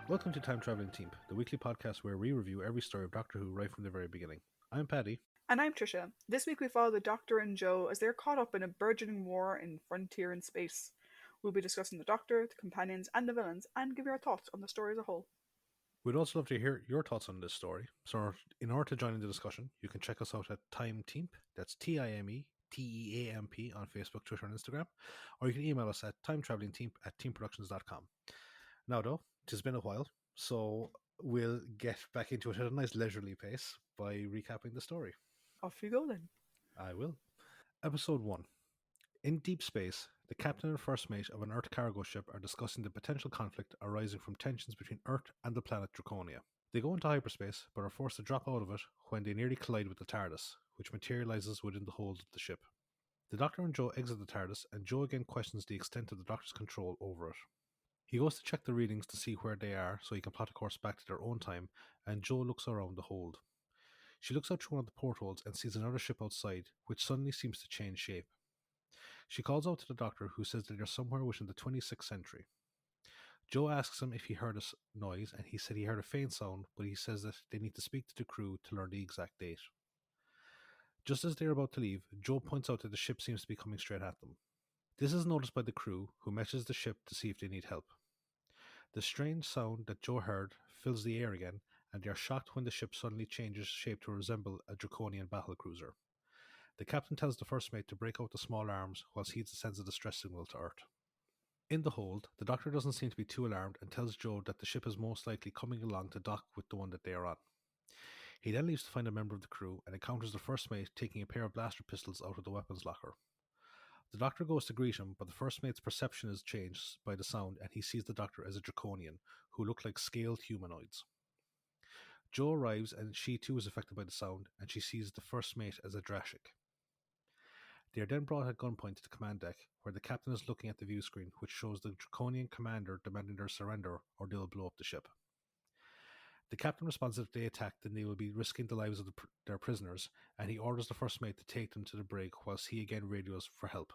Welcome to Time Traveling Team, the weekly podcast where we review every story of Doctor Who right from the very beginning. I'm Paddy. And I'm Tricia. This week we follow the Doctor and Jo as they're caught up in a burgeoning war in frontier and space. We'll be discussing the Doctor, the companions, and the villains, and give you our thoughts on the story as a whole. We'd also love to hear your thoughts on this story. So, in order to join in the discussion, you can check us out at Time Team. That's TIMETEAMP on Facebook, Twitter, and Instagram. Or you can email us at timetravelingteam@teamproductions.com. Now, though, it has been a while, so we'll get back into it at a nice leisurely pace by recapping the story. Off you go then. I will. Episode 1. In deep space, the captain and first mate of an Earth cargo ship are discussing the potential conflict arising from tensions between Earth and the planet Draconia. They go into hyperspace, but are forced to drop out of it when they nearly collide with the TARDIS, which materializes within the hold of the ship. The Doctor and Jo exit the TARDIS, and Jo again questions the extent of the Doctor's control over it. He goes to check the readings to see where they are so he can plot a course back to their own time, and Jo looks around the hold. She looks out through one of the portholes and sees another ship outside, which suddenly seems to change shape. She calls out to the Doctor, who says that they're somewhere within the 26th century. Jo asks him if he heard a noise, and he said he heard a faint sound, but he says that they need to speak to the crew to learn the exact date. Just as they're about to leave, Jo points out that the ship seems to be coming straight at them. This is noticed by the crew, who messages the ship to see if they need help. The strange sound that Jo heard fills the air again, and they are shocked when the ship suddenly changes shape to resemble a Draconian battlecruiser. The captain tells the first mate to break out the small arms whilst he sends a distress signal to Earth. In the hold, the Doctor doesn't seem to be too alarmed and tells Jo that the ship is most likely coming along to dock with the one that they are on. He then leaves to find a member of the crew and encounters the first mate taking a pair of blaster pistols out of the weapons locker. The Doctor goes to greet him, but the first mate's perception is changed by the sound and he sees the Doctor as a Draconian, who look like scaled humanoids. Jo arrives and she too is affected by the sound, and she sees the first mate as a Drashic. They are then brought at gunpoint to the command deck, where the captain is looking at the view screen, which shows the Draconian commander demanding their surrender or they'll blow up the ship. The captain responds that if they attack, then they will be risking the lives of their prisoners, and he orders the first mate to take them to the brig, whilst he again radios for help.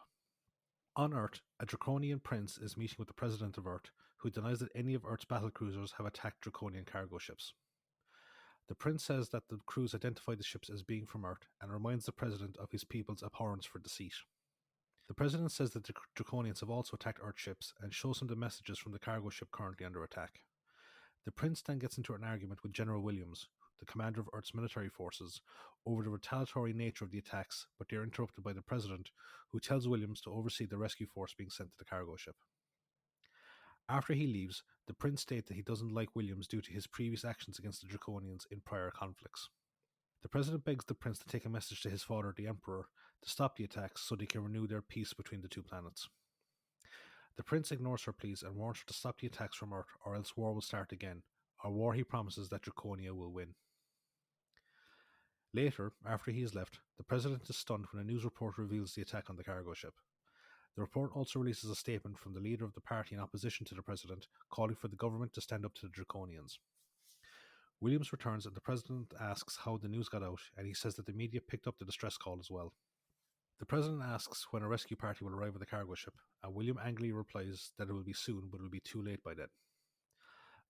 On Earth, a Draconian prince is meeting with the president of Earth, who denies that any of Earth's battlecruisers have attacked Draconian cargo ships. The prince says that the crews identify the ships as being from Earth and reminds the president of his people's abhorrence for deceit. The president says that the Draconians have also attacked Earth ships and shows him the messages from the cargo ship currently under attack. The prince then gets into an argument with General Williams, the commander of Earth's military forces, over the retaliatory nature of the attacks, but they are interrupted by the president, who tells Williams to oversee the rescue force being sent to the cargo ship. After he leaves, the prince states that he doesn't like Williams due to his previous actions against the Draconians in prior conflicts. The president begs the prince to take a message to his father, the emperor, to stop the attacks so they can renew their peace between the two planets. The prince ignores her pleas and warns her to stop the attacks from Earth, or else war will start again, a war he promises that Draconia will win. Later, after he is left, the president is stunned when a news report reveals the attack on the cargo ship. The report also releases a statement from the leader of the party in opposition to the president, calling for the government to stand up to the Draconians. Williams returns and the president asks how the news got out, and he says that the media picked up the distress call as well. The president asks when a rescue party will arrive at the cargo ship, and William angrily replies that it will be soon, but it will be too late by then.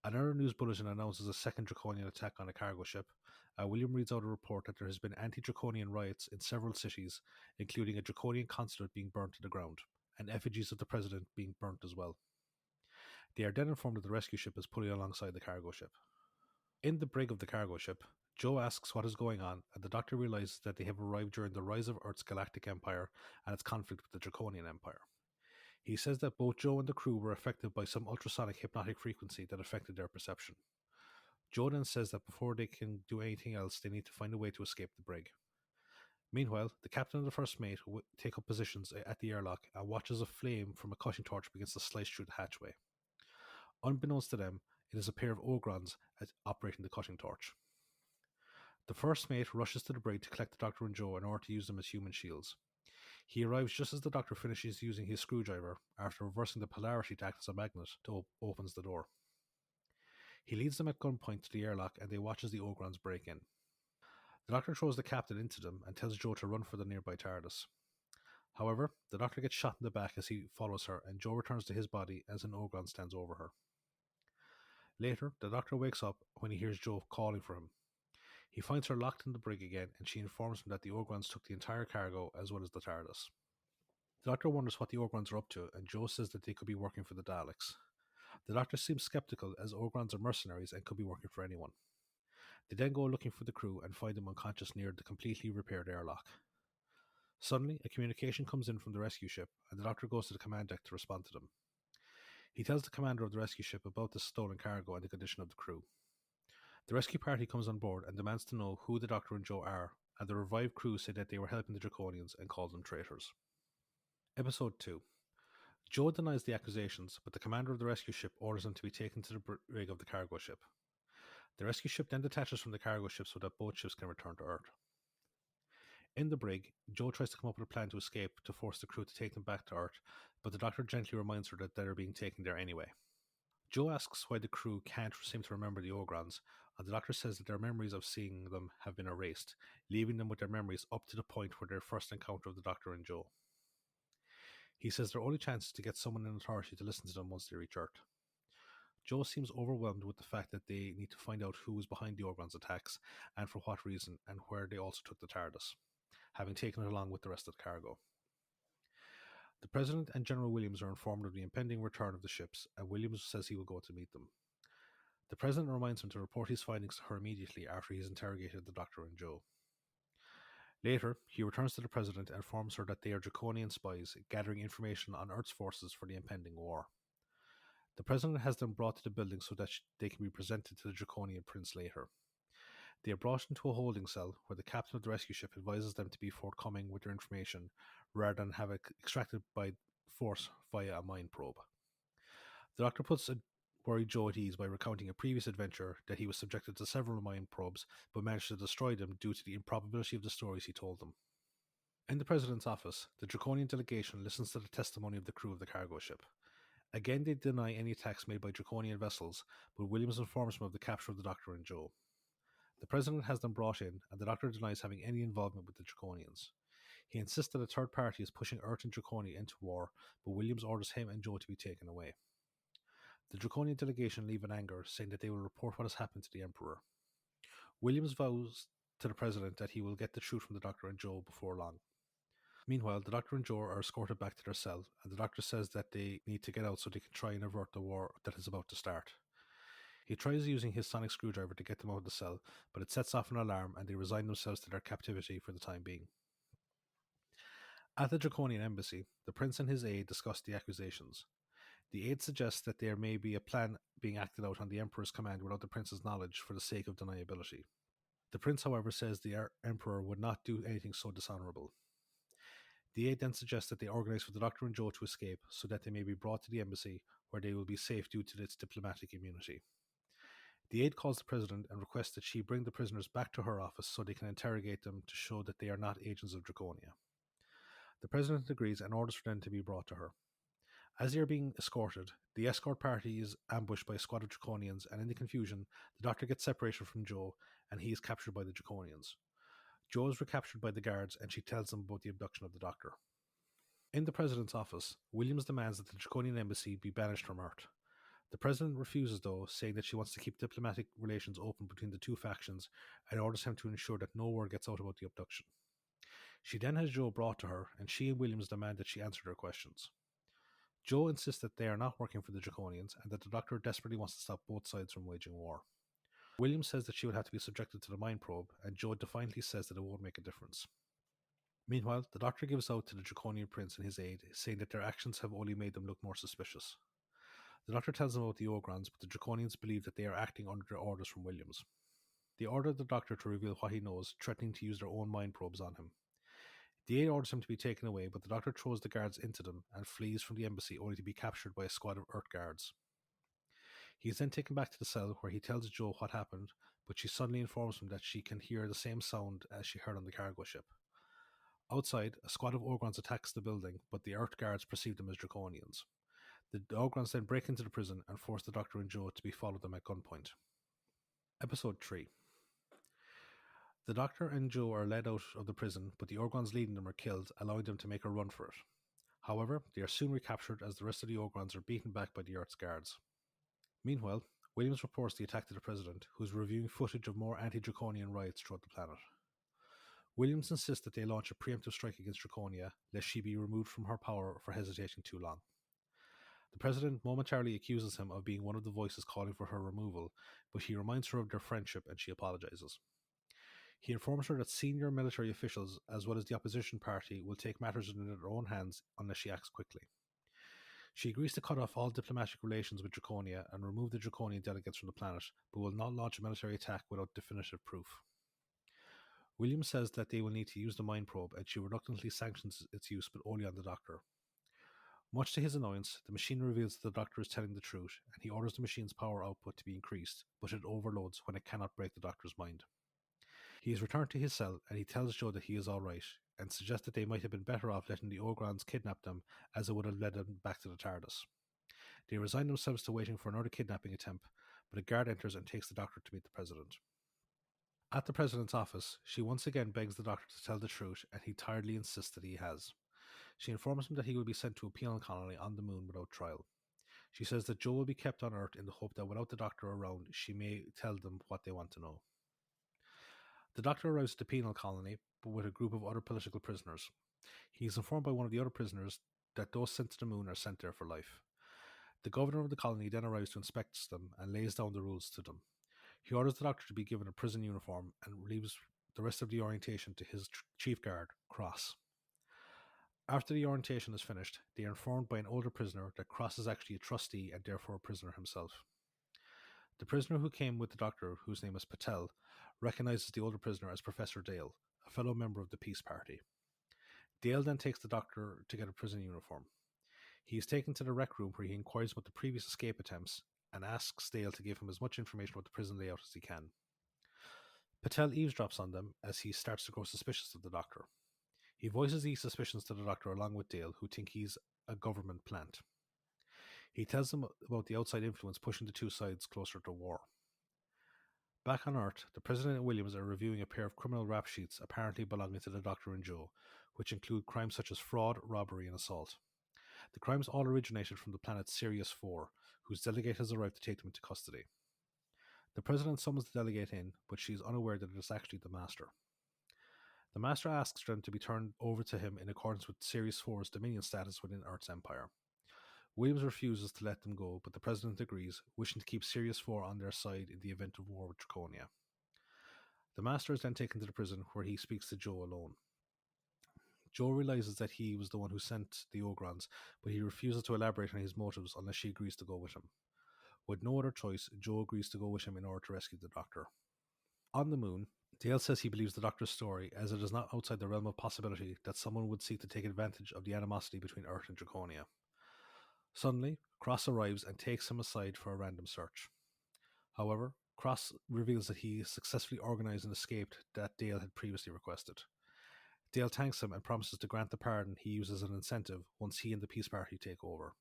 Another news bulletin announces a second Draconian attack on a cargo ship. William reads out a report that there has been anti-Draconian riots in several cities, including a Draconian consulate being burnt to the ground, and effigies of the president being burnt as well. They are then informed that the rescue ship is pulling alongside the cargo ship. In the brig of the cargo ship, Jo asks what is going on, and the Doctor realizes that they have arrived during the rise of Earth's galactic empire and its conflict with the Draconian Empire. He says that both Jo and the crew were affected by some ultrasonic hypnotic frequency that affected their perception. Jo then says that before they can do anything else, they need to find a way to escape the brig. Meanwhile, the captain and the first mate take up positions at the airlock and watches a flame from a cutting torch begins to slice through the hatchway. Unbeknownst to them, it is a pair of Ogrons operating the cutting torch. The first mate rushes to the brig to collect the Doctor and Jo in order to use them as human shields. He arrives just as the Doctor finishes using his screwdriver after reversing the polarity to act as a magnet to opens the door. He leads them at gunpoint to the airlock and they watch as the Ogrons break in. The Doctor throws the captain into them and tells Jo to run for the nearby TARDIS. However, the Doctor gets shot in the back as he follows her and Jo returns to his body as an Ogron stands over her. Later, the Doctor wakes up when he hears Jo calling for him. He finds her locked in the brig again, and she informs him that the Ogrons took the entire cargo as well as the TARDIS. The Doctor wonders what the Ogrons are up to, and Jo says that they could be working for the Daleks. The Doctor seems skeptical as Ogrons are mercenaries and could be working for anyone. They then go looking for the crew and find them unconscious near the completely repaired airlock. Suddenly, a communication comes in from the rescue ship, and the Doctor goes to the command deck to respond to them. He tells the commander of the rescue ship about the stolen cargo and the condition of the crew. The rescue party comes on board and demands to know who the Doctor and Jo are, and the revived crew say that they were helping the Draconians and call them traitors. Episode 2. Jo denies the accusations, but the commander of the rescue ship orders him to be taken to the brig of the cargo ship. The rescue ship then detaches from the cargo ship so that both ships can return to Earth. In the brig, Jo tries to come up with a plan to escape to force the crew to take them back to Earth, but the Doctor gently reminds her that they're being taken there anyway. Jo asks why the crew can't seem to remember the Ogrons, and the Doctor says that their memories of seeing them have been erased, leaving them with their memories up to the point where their first encounter of the Doctor and Jo. He says their only chance is to get someone in authority to listen to them once they reach Earth. Jo seems overwhelmed with the fact that they need to find out who is behind the Ogrons' attacks, and for what reason, and where they also took the TARDIS, having taken it along with the rest of the cargo. The President and General Williams are informed of the impending return of the ships, and Williams says he will go to meet them. The President reminds him to report his findings to her immediately after he's interrogated the Doctor and Jo. Later, he returns to the President and informs her that they are Draconian spies gathering information on Earth's forces for the impending war. The President has them brought to the building so that they can be presented to the Draconian Prince later. They are brought into a holding cell where the captain of the rescue ship advises them to be forthcoming with their information rather than have it extracted by force via a mind probe. The Doctor puts a worried Jo at ease by recounting a previous adventure that he was subjected to several mind probes but managed to destroy them due to the improbability of the stories he told them. In the President's office, the Draconian delegation listens to the testimony of the crew of the cargo ship. Again, they deny any attacks made by Draconian vessels, but Williams informs them of the capture of the Doctor and Jo. The President has them brought in, and the Doctor denies having any involvement with the Draconians. He insists that a third party is pushing Earth and Draconia into war, but Williams orders him and Jo to be taken away. The Draconian delegation leave in anger, saying that they will report what has happened to the Emperor. Williams vows to the President that he will get the truth from the Doctor and Jo before long. Meanwhile, the Doctor and Jo are escorted back to their cell, and the Doctor says that they need to get out so they can try and avert the war that is about to start. He tries using his sonic screwdriver to get them out of the cell, but it sets off an alarm and they resign themselves to their captivity for the time being. At the Draconian embassy, the Prince and his aide discuss the accusations. The aide suggests that there may be a plan being acted out on the Emperor's command without the Prince's knowledge for the sake of deniability. The Prince, however, says the Emperor would not do anything so dishonourable. The aide then suggests that they organise for the Doctor and Jo to escape so that they may be brought to the embassy where they will be safe due to its diplomatic immunity. The aide calls the President and requests that she bring the prisoners back to her office so they can interrogate them to show that they are not agents of Draconia. The President agrees and orders for them to be brought to her. As they are being escorted, the escort party is ambushed by a squad of Draconians, and in the confusion, the Doctor gets separated from Jo and he is captured by the Draconians. Jo is recaptured by the guards and she tells them about the abduction of the Doctor. In the President's office, Williams demands that the Draconian embassy be banished from Earth. The President refuses, though, saying that she wants to keep diplomatic relations open between the two factions and orders him to ensure that no word gets out about the abduction. She then has Jo brought to her, and she and Williams demand that she answer their questions. Jo insists that they are not working for the Draconians and that the Doctor desperately wants to stop both sides from waging war. Williams says that she would have to be subjected to the mind probe, and Jo defiantly says that it won't make a difference. Meanwhile, the Doctor gives out to the Draconian Prince and his aide, saying that their actions have only made them look more suspicious. The Doctor tells them about the Ogrons, but the Draconians believe that they are acting under their orders from Williams. They order the Doctor to reveal what he knows, threatening to use their own mind probes on him. The aide orders him to be taken away, but the Doctor throws the guards into them and flees from the embassy only to be captured by a squad of Earth guards. He is then taken back to the cell where he tells Jo what happened, but she suddenly informs him that she can hear the same sound as she heard on the cargo ship. Outside, a squad of Ogrons attacks the building, but the Earth guards perceive them as Draconians. The Ogrons then break into the prison and force the Doctor and Jo to follow them at gunpoint. Episode 3. The Doctor and Jo are led out of the prison, but the Ogrons leading them are killed, allowing them to make a run for it. However, they are soon recaptured as the rest of the Ogrons are beaten back by the Earth's guards. Meanwhile, Williams reports the attack to the president, who is reviewing footage of more anti-Draconian riots throughout the planet. Williams insists that they launch a preemptive strike against Draconia, lest she be removed from her power for hesitating too long. The president momentarily accuses him of being one of the voices calling for her removal, but he reminds her of their friendship and she apologizes. He informs her that senior military officials, as well as the opposition party, will take matters into their own hands unless she acts quickly. She agrees to cut off all diplomatic relations with Draconia and remove the Draconian delegates from the planet, but will not launch a military attack without definitive proof. Williams says that they will need to use the mind probe, and she reluctantly sanctions its use, but only on the Doctor. Much to his annoyance, the machine reveals that the Doctor is telling the truth, and he orders the machine's power output to be increased, but it overloads when it cannot break the Doctor's mind. He is returned to his cell, and he tells Jo that he is alright, and suggests that they might have been better off letting the Ogrons kidnap them, as it would have led them back to the TARDIS. They resign themselves to waiting for another kidnapping attempt, but a guard enters and takes the Doctor to meet the President. At the President's office, she once again begs the Doctor to tell the truth, and he tiredly insists that he has. She informs him that he will be sent to a penal colony on the moon without trial. She says that Jo will be kept on Earth in the hope that without the Doctor around, she may tell them what they want to know. The Doctor arrives at the penal colony, but with a group of other political prisoners. He is informed by one of the other prisoners that those sent to the moon are sent there for life. The governor of the colony then arrives to inspect them and lays down the rules to them. He orders the Doctor to be given a prison uniform and leaves the rest of the orientation to his chief guard, Cross. After the orientation is finished, they are informed by an older prisoner that Cross is actually a trustee and therefore a prisoner himself. The prisoner who came with the Doctor, whose name is Patel, recognizes the older prisoner as Professor Dale, a fellow member of the Peace Party. Dale then takes the Doctor to get a prison uniform. He is taken to the rec room where he inquires about the previous escape attempts and asks Dale to give him as much information about the prison layout as he can. Patel eavesdrops on them as he starts to grow suspicious of the Doctor. He voices these suspicions to the Doctor along with Dale, who think he's a government plant. He tells them about the outside influence pushing the two sides closer to war. Back on Earth, the President and Williams are reviewing a pair of criminal rap sheets apparently belonging to the Doctor and Jo, which include crimes such as fraud, robbery, and assault. The crimes all originated from the planet Sirius 4, whose delegate has arrived to take them into custody. The President summons the delegate in, but she is unaware that it is actually the Master. The Master asks them to be turned over to him in accordance with Sirius 4's dominion status within Earth's empire. Williams refuses to let them go, but the President agrees, wishing to keep Sirius 4 on their side in the event of war with Draconia. The Master is then taken to the prison, where he speaks to Jo alone. Jo realizes that he was the one who sent the Ogrons, but he refuses to elaborate on his motives unless she agrees to go with him. With no other choice, Jo agrees to go with him in order to rescue the Doctor. On the moon, Dale says he believes the Doctor's story, as it is not outside the realm of possibility that someone would seek to take advantage of the animosity between Earth and Draconia. Suddenly, Cross arrives and takes him aside for a random search. However, Cross reveals that he successfully organized an escape that Dale had previously requested. Dale thanks him and promises to grant the pardon he uses as an incentive once he and the Peace Party take over.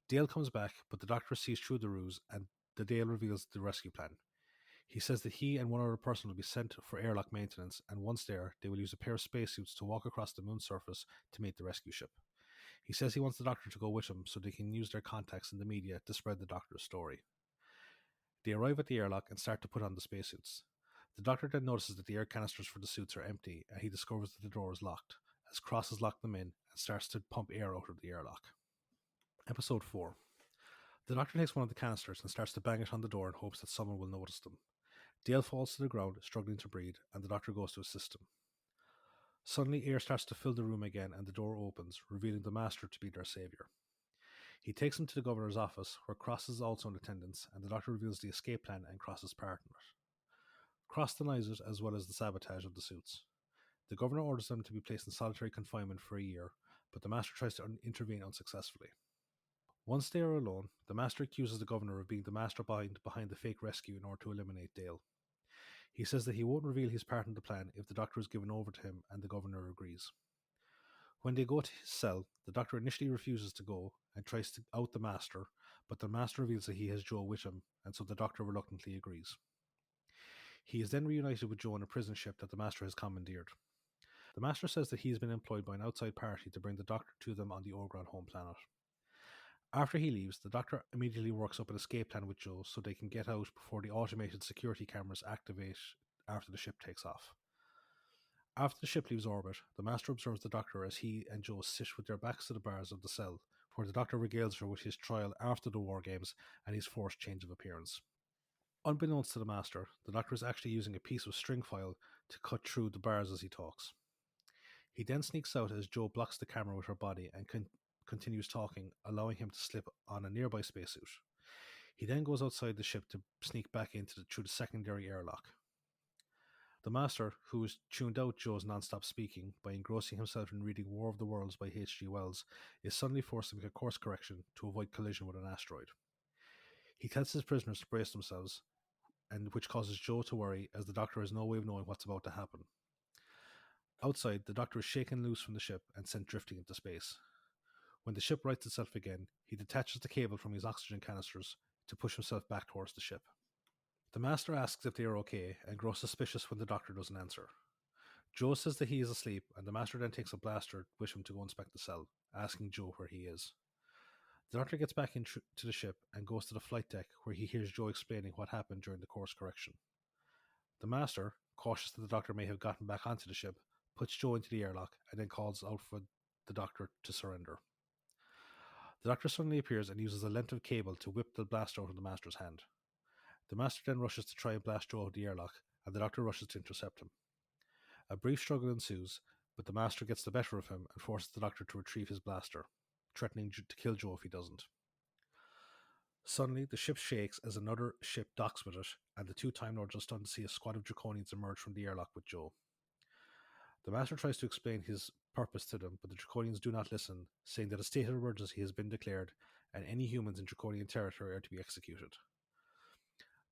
Dale comes back, but the Doctor sees through the ruse and the Dale reveals the rescue plan. He says that he and one other person will be sent for airlock maintenance, and once there, they will use a pair of spacesuits to walk across the moon's surface to meet the rescue ship. He says he wants the Doctor to go with him so they can use their contacts in the media to spread the Doctor's story. They arrive at the airlock and start to put on the spacesuits. The Doctor then notices that the air canisters for the suits are empty, and he discovers that the door is locked, as Cross has locked them in and starts to pump air out of the airlock. Episode 4. The Doctor takes one of the canisters and starts to bang it on the door in hopes that someone will notice them. Dale falls to the ground, struggling to breathe, and the Doctor goes to assist him. Suddenly, air starts to fill the room again, and the door opens, revealing the Master to be their saviour. He takes him to the Governor's office, where Cross is also in attendance, and the Doctor reveals the escape plan and Cross's part in it. Cross denies it, as well as the sabotage of the suits. The Governor orders them to be placed in solitary confinement for a year, but the Master tries to intervene unsuccessfully. Once they are alone, the Master accuses the Governor of being the mastermind behind the fake rescue in order to eliminate Dale. He says that he won't reveal his part in the plan if the Doctor is given over to him, and the Governor agrees. When they go to his cell, the Doctor initially refuses to go and tries to out the Master, but the Master reveals that he has Jo with him, and so the Doctor reluctantly agrees. He is then reunited with Jo on a prison ship that the Master has commandeered. The Master says that he has been employed by an outside party to bring the Doctor to them on the Orgron home planet. After he leaves, the Doctor immediately works up an escape plan with Joe so they can get out before the automated security cameras activate after the ship takes off. After the ship leaves orbit, the Master observes the Doctor as he and Joe sit with their backs to the bars of the cell, where the Doctor regales her with his trial after the War Games and his forced change of appearance. Unbeknownst to the Master, the Doctor is actually using a piece of string foil to cut through the bars as he talks. He then sneaks out as Joe blocks the camera with her body and continues talking, allowing him to slip on a nearby spacesuit. He then goes outside the ship to sneak back through the secondary airlock. The Master, who has tuned out Joe's non-stop speaking by engrossing himself in reading War of the Worlds by H.G. Wells, is suddenly forced to make a course correction to avoid collision with an asteroid. He tells his prisoners to brace themselves, and which causes Joe to worry as the Doctor has no way of knowing what's about to happen. Outside, the Doctor is shaken loose from the ship and sent drifting into space. When the ship rights itself again, he detaches the cable from his oxygen canisters to push himself back towards the ship. The Master asks if they are okay and grows suspicious when the Doctor doesn't answer. Joe says that he is asleep, and the Master then takes a blaster with him to go inspect the cell, asking Joe where he is. The Doctor gets back into the ship and goes to the flight deck, where he hears Joe explaining what happened during the course correction. The Master, cautious that the Doctor may have gotten back onto the ship, puts Joe into the airlock and then calls out for the Doctor to surrender. The Doctor suddenly appears and uses a length of cable to whip the blaster out of the Master's hand. The Master then rushes to try and blast Joe out of the airlock, and the Doctor rushes to intercept him. A brief struggle ensues, but the Master gets the better of him and forces the Doctor to retrieve his blaster, threatening to kill Joe if he doesn't. Suddenly, the ship shakes as another ship docks with it, and the two Time Lords are stunned to see a squad of Draconians emerge from the airlock with Joe. The Master tries to explain his purpose to them, but the Draconians do not listen, saying that a state of emergency has been declared, and any humans in Draconian territory are to be executed.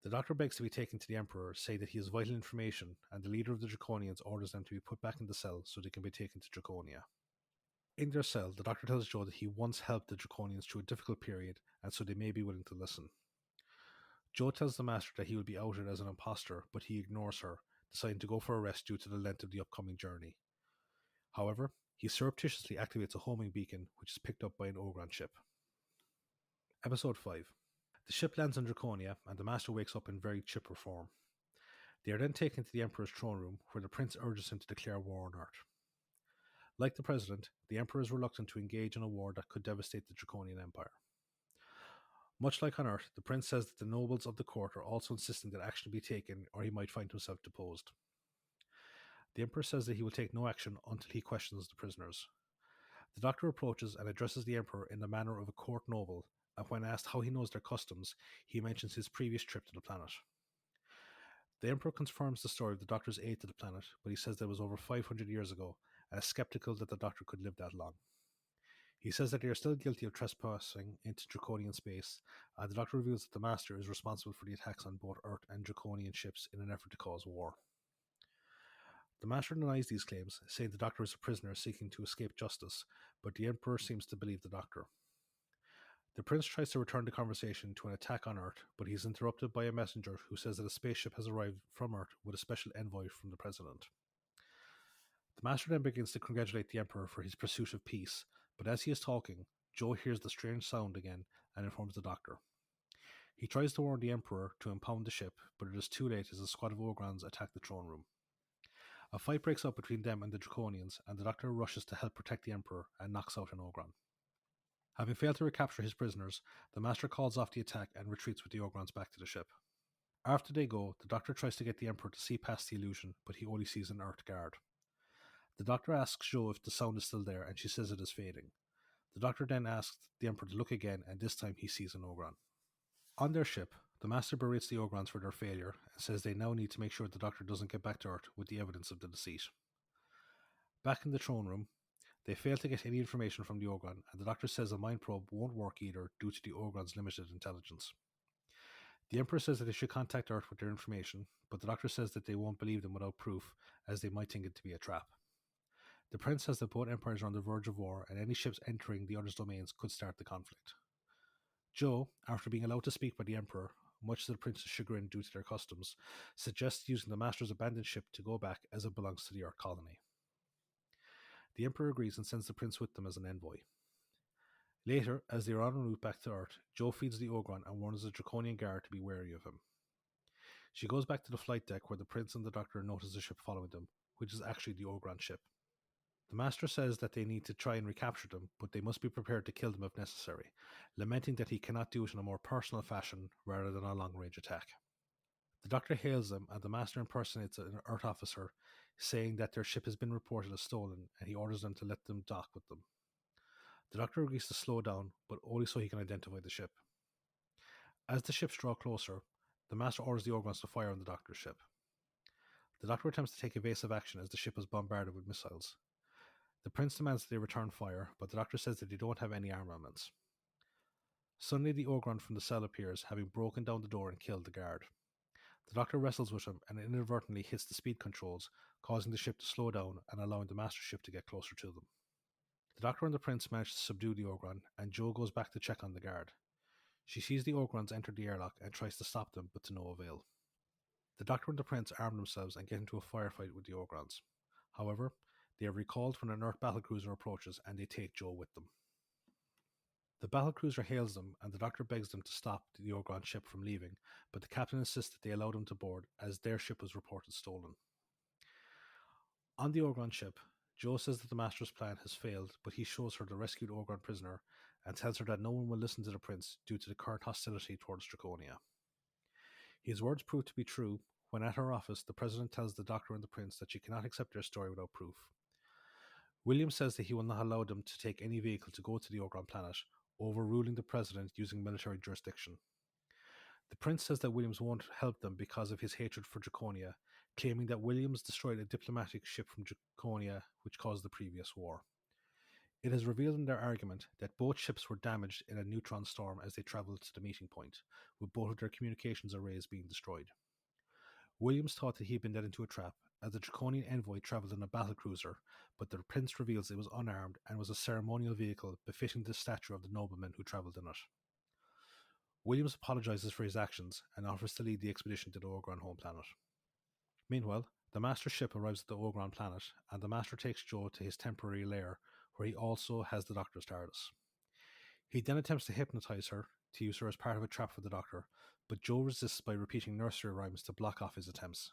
The Doctor begs to be taken to the Emperor, saying that he has vital information, and the leader of the Draconians orders them to be put back in the cell so they can be taken to Draconia. In their cell, the Doctor tells Joe that he once helped the Draconians through a difficult period, and so they may be willing to listen. Joe tells the Master that he will be outed as an imposter, but he ignores her, deciding to go for a rest due to the length of the upcoming journey. However, he surreptitiously activates a homing beacon, which is picked up by an Ogran ship. Episode 5. The ship lands on Draconia, and the Master wakes up in very chipper form. They are then taken to the Emperor's throne room, where the Prince urges him to declare war on Earth. Like the President, the Emperor is reluctant to engage in a war that could devastate the Draconian Empire. Much like on Earth, the Prince says that the nobles of the court are also insisting that action be taken, or he might find himself deposed. The Emperor says that he will take no action until he questions the prisoners. The Doctor approaches and addresses the Emperor in the manner of a court noble, and when asked how he knows their customs, he mentions his previous trip to the planet. The Emperor confirms the story of the Doctor's aid to the planet, but he says that it was over 500 years ago, and is skeptical that the Doctor could live that long. He says that they are still guilty of trespassing into Draconian space, and the Doctor reveals that the Master is responsible for the attacks on both Earth and Draconian ships in an effort to cause war. The Master denies these claims, saying the Doctor is a prisoner seeking to escape justice, but the Emperor seems to believe the Doctor. The Prince tries to return the conversation to an attack on Earth, but he is interrupted by a messenger who says that a spaceship has arrived from Earth with a special envoy from the President. The Master then begins to congratulate the Emperor for his pursuit of peace, but as he is talking, Joe hears the strange sound again and informs the Doctor. He tries to warn the Emperor to impound the ship, but it is too late as a squad of Ogrons attack the throne room. A fight breaks out between them and the Draconians, and the Doctor rushes to help protect the Emperor and knocks out an Ogron. Having failed to recapture his prisoners, the Master calls off the attack and retreats with the Ogrons back to the ship. After they go, the Doctor tries to get the Emperor to see past the illusion, but he only sees an Earth guard. The Doctor asks Jo if the sound is still there, and she says it is fading. The Doctor then asks the Emperor to look again, and this time he sees an Ogron. On their ship, the Master berates the Ogrons for their failure and says they now need to make sure the Doctor doesn't get back to Earth with the evidence of the deceit. Back in the throne room, they fail to get any information from the Ogron, and the Doctor says a mind probe won't work either due to the Ogron's limited intelligence. The Emperor says that they should contact Earth with their information, but the Doctor says that they won't believe them without proof, as they might think it to be a trap. The Prince says that both empires are on the verge of war, and any ships entering the other's domains could start the conflict. Jo, after being allowed to speak by the Emperor, much to the Prince's chagrin due to their customs, suggests using the Master's abandoned ship to go back as it belongs to the Earth colony. The Emperor agrees and sends the Prince with them as an envoy. Later, as they are en route back to Earth, Jo feeds the Ogron and warns the Draconian guard to be wary of him. She goes back to the flight deck where the Prince and the Doctor notice a ship following them, which is actually the Ogron ship. The Master says that they need to try and recapture them, but they must be prepared to kill them if necessary, lamenting that he cannot do it in a more personal fashion rather than a long-range attack. The Doctor hails them, and the Master impersonates an Earth officer, saying that their ship has been reported as stolen, and he orders them to let them dock with them. The Doctor agrees to slow down, but only so he can identify the ship. As the ships draw closer, the Master orders the Orgons to fire on the Doctor's ship. The Doctor attempts to take evasive action as the ship is bombarded with missiles. The Prince demands that they return fire, but the Doctor says that they don't have any armaments. Suddenly, the Ogron from the cell appears, having broken down the door and killed the guard. The Doctor wrestles with him and inadvertently hits the speed controls, causing the ship to slow down and allowing the Master ship to get closer to them. The Doctor and the Prince manage to subdue the Ogron, and Jo goes back to check on the guard. She sees the Ogrons enter the airlock and tries to stop them, but to no avail. The Doctor and the Prince arm themselves and get into a firefight with the Ogrons. However, they are recalled when an Earth battlecruiser approaches and they take Jo with them. The battlecruiser hails them and the Doctor begs them to stop the Ogron ship from leaving, but the captain insists that they allow them to board as their ship was reported stolen. On the Ogron ship, Jo says that the Master's plan has failed, but he shows her the rescued Ogron prisoner and tells her that no one will listen to the Prince due to the current hostility towards Draconia. His words prove to be true when at her office the President tells the Doctor and the Prince that she cannot accept their story without proof. William says that he will not allow them to take any vehicle to go to the Ogron planet, overruling the President using military jurisdiction. The Prince says that Williams won't help them because of his hatred for Draconia, claiming that Williams destroyed a diplomatic ship from Draconia which caused the previous war. It is revealed in their argument that both ships were damaged in a neutron storm as they travelled to the meeting point, with both of their communications arrays being destroyed. Williams thought that he had been led into a trap, as the Draconian envoy travelled in a battlecruiser, but the Prince reveals it was unarmed and was a ceremonial vehicle befitting the stature of the noblemen who travelled in it. Williams apologises for his actions and offers to lead the expedition to the Ogron home planet. Meanwhile, the Master's ship arrives at the Ogron planet, and the Master takes Jo to his temporary lair, where he also has the Doctor's TARDIS. He then attempts to hypnotise her, to use her as part of a trap for the Doctor, but Jo resists by repeating nursery rhymes to block off his attempts.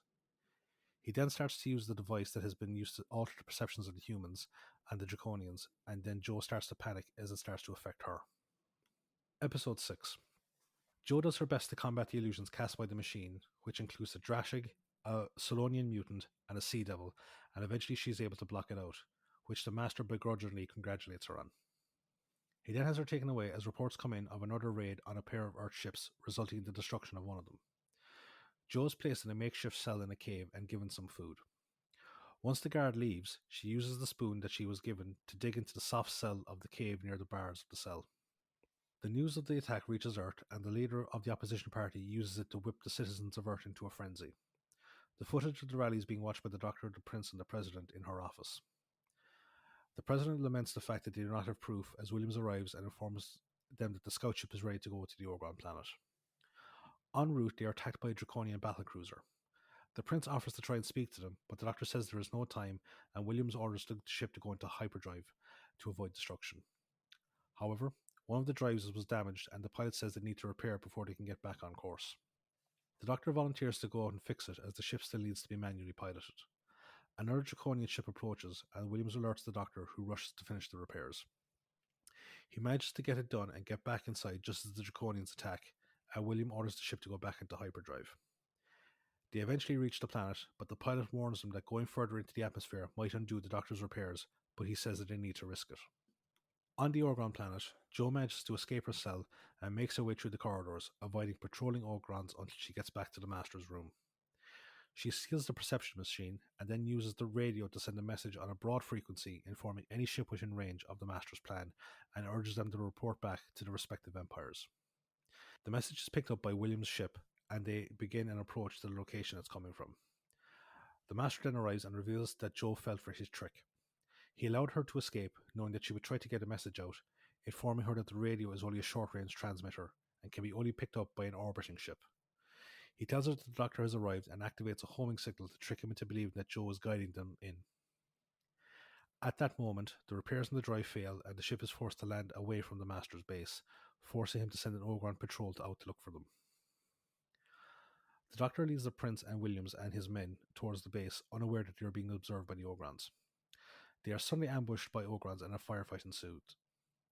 He then starts to use the device that has been used to alter the perceptions of the humans and the Draconians, and then Jo starts to panic as it starts to affect her. Episode 6. Jo does her best to combat the illusions cast by the machine, which includes a Drashig, a Solonian mutant, and a Sea Devil, and eventually she is able to block it out, which the Master begrudgingly congratulates her on. He then has her taken away as reports come in of another raid on a pair of Earth ships, resulting in the destruction of one of them. Jo is placed in a makeshift cell in a cave and given some food. Once the guard leaves, she uses the spoon that she was given to dig into the soft cell of the cave near the bars of the cell. The news of the attack reaches Earth, and the leader of the opposition party uses it to whip the citizens of Earth into a frenzy. The footage of the rally is being watched by the Doctor, the Prince, and the President in her office. The President laments the fact that they do not have proof as Williams arrives and informs them that the scout ship is ready to go to the Ogron planet. En route, they are attacked by a Draconian battlecruiser. The Prince offers to try and speak to them, but the Doctor says there is no time, and Williams orders the ship to go into hyperdrive to avoid destruction. However, one of the drives was damaged, and the pilot says they need to repair it before they can get back on course. The Doctor volunteers to go out and fix it, as the ship still needs to be manually piloted. Another Draconian ship approaches, and Williams alerts the Doctor, who rushes to finish the repairs. He manages to get it done and get back inside just as the Draconians attack, and William orders the ship to go back into hyperdrive. They eventually reach the planet, but the pilot warns them that going further into the atmosphere might undo the Doctor's repairs, but he says that they need to risk it. On the Ogron planet, Jo manages to escape her cell and makes her way through the corridors, avoiding patrolling Ogrons until she gets back to the Master's room. She steals the perception machine and then uses the radio to send a message on a broad frequency informing any ship within range of the Master's plan and urges them to report back to the respective empires. The message is picked up by William's ship and they begin an approach to the location it's coming from. The Master then arrives and reveals that Jo fell for his trick. He allowed her to escape, knowing that she would try to get a message out, informing her that the radio is only a short-range transmitter and can be only picked up by an orbiting ship. He tells her that the Doctor has arrived and activates a homing signal to trick him into believing that Jo is guiding them in. At that moment, the repairs on the drive fail and the ship is forced to land away from the Master's base, forcing him to send an Ogron patrol out to look for them. The Doctor leads the Prince and Williams and his men towards the base, unaware that they are being observed by the Ogrons. They are suddenly ambushed by Ogrons and a firefight ensues.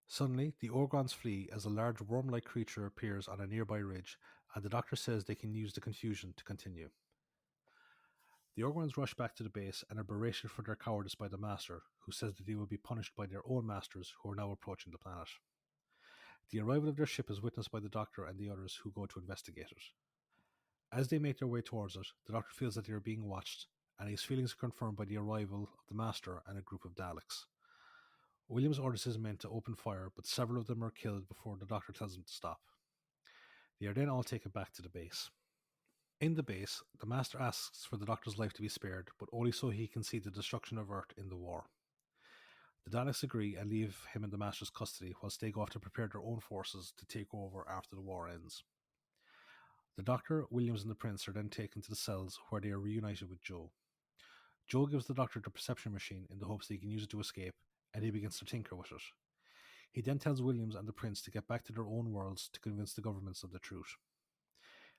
Suddenly, the Ogrons flee as a large worm-like creature appears on a nearby ridge, and the Doctor says they can use the confusion to continue. The Ogrons rush back to the base and are berated for their cowardice by the Master, who says that they will be punished by their own masters who are now approaching the planet. The arrival of their ship is witnessed by the Doctor and the others who go to investigate it. As they make their way towards it, the Doctor feels that they are being watched, and his feelings are confirmed by the arrival of the Master and a group of Daleks. Williams orders his men to open fire, but several of them are killed before the Doctor tells them to stop. They are then all taken back to the base. In the base, the Master asks for the Doctor's life to be spared, but only so he can see the destruction of Earth in the war. The Daleks agree and leave him in the Master's custody, whilst they go off to prepare their own forces to take over after the war ends. The Doctor, Williams, and the Prince are then taken to the cells, where they are reunited with Joe. Joe gives the Doctor the perception machine in the hopes that he can use it to escape, and he begins to tinker with it. He then tells Williams and the Prince to get back to their own worlds to convince the governments of the truth.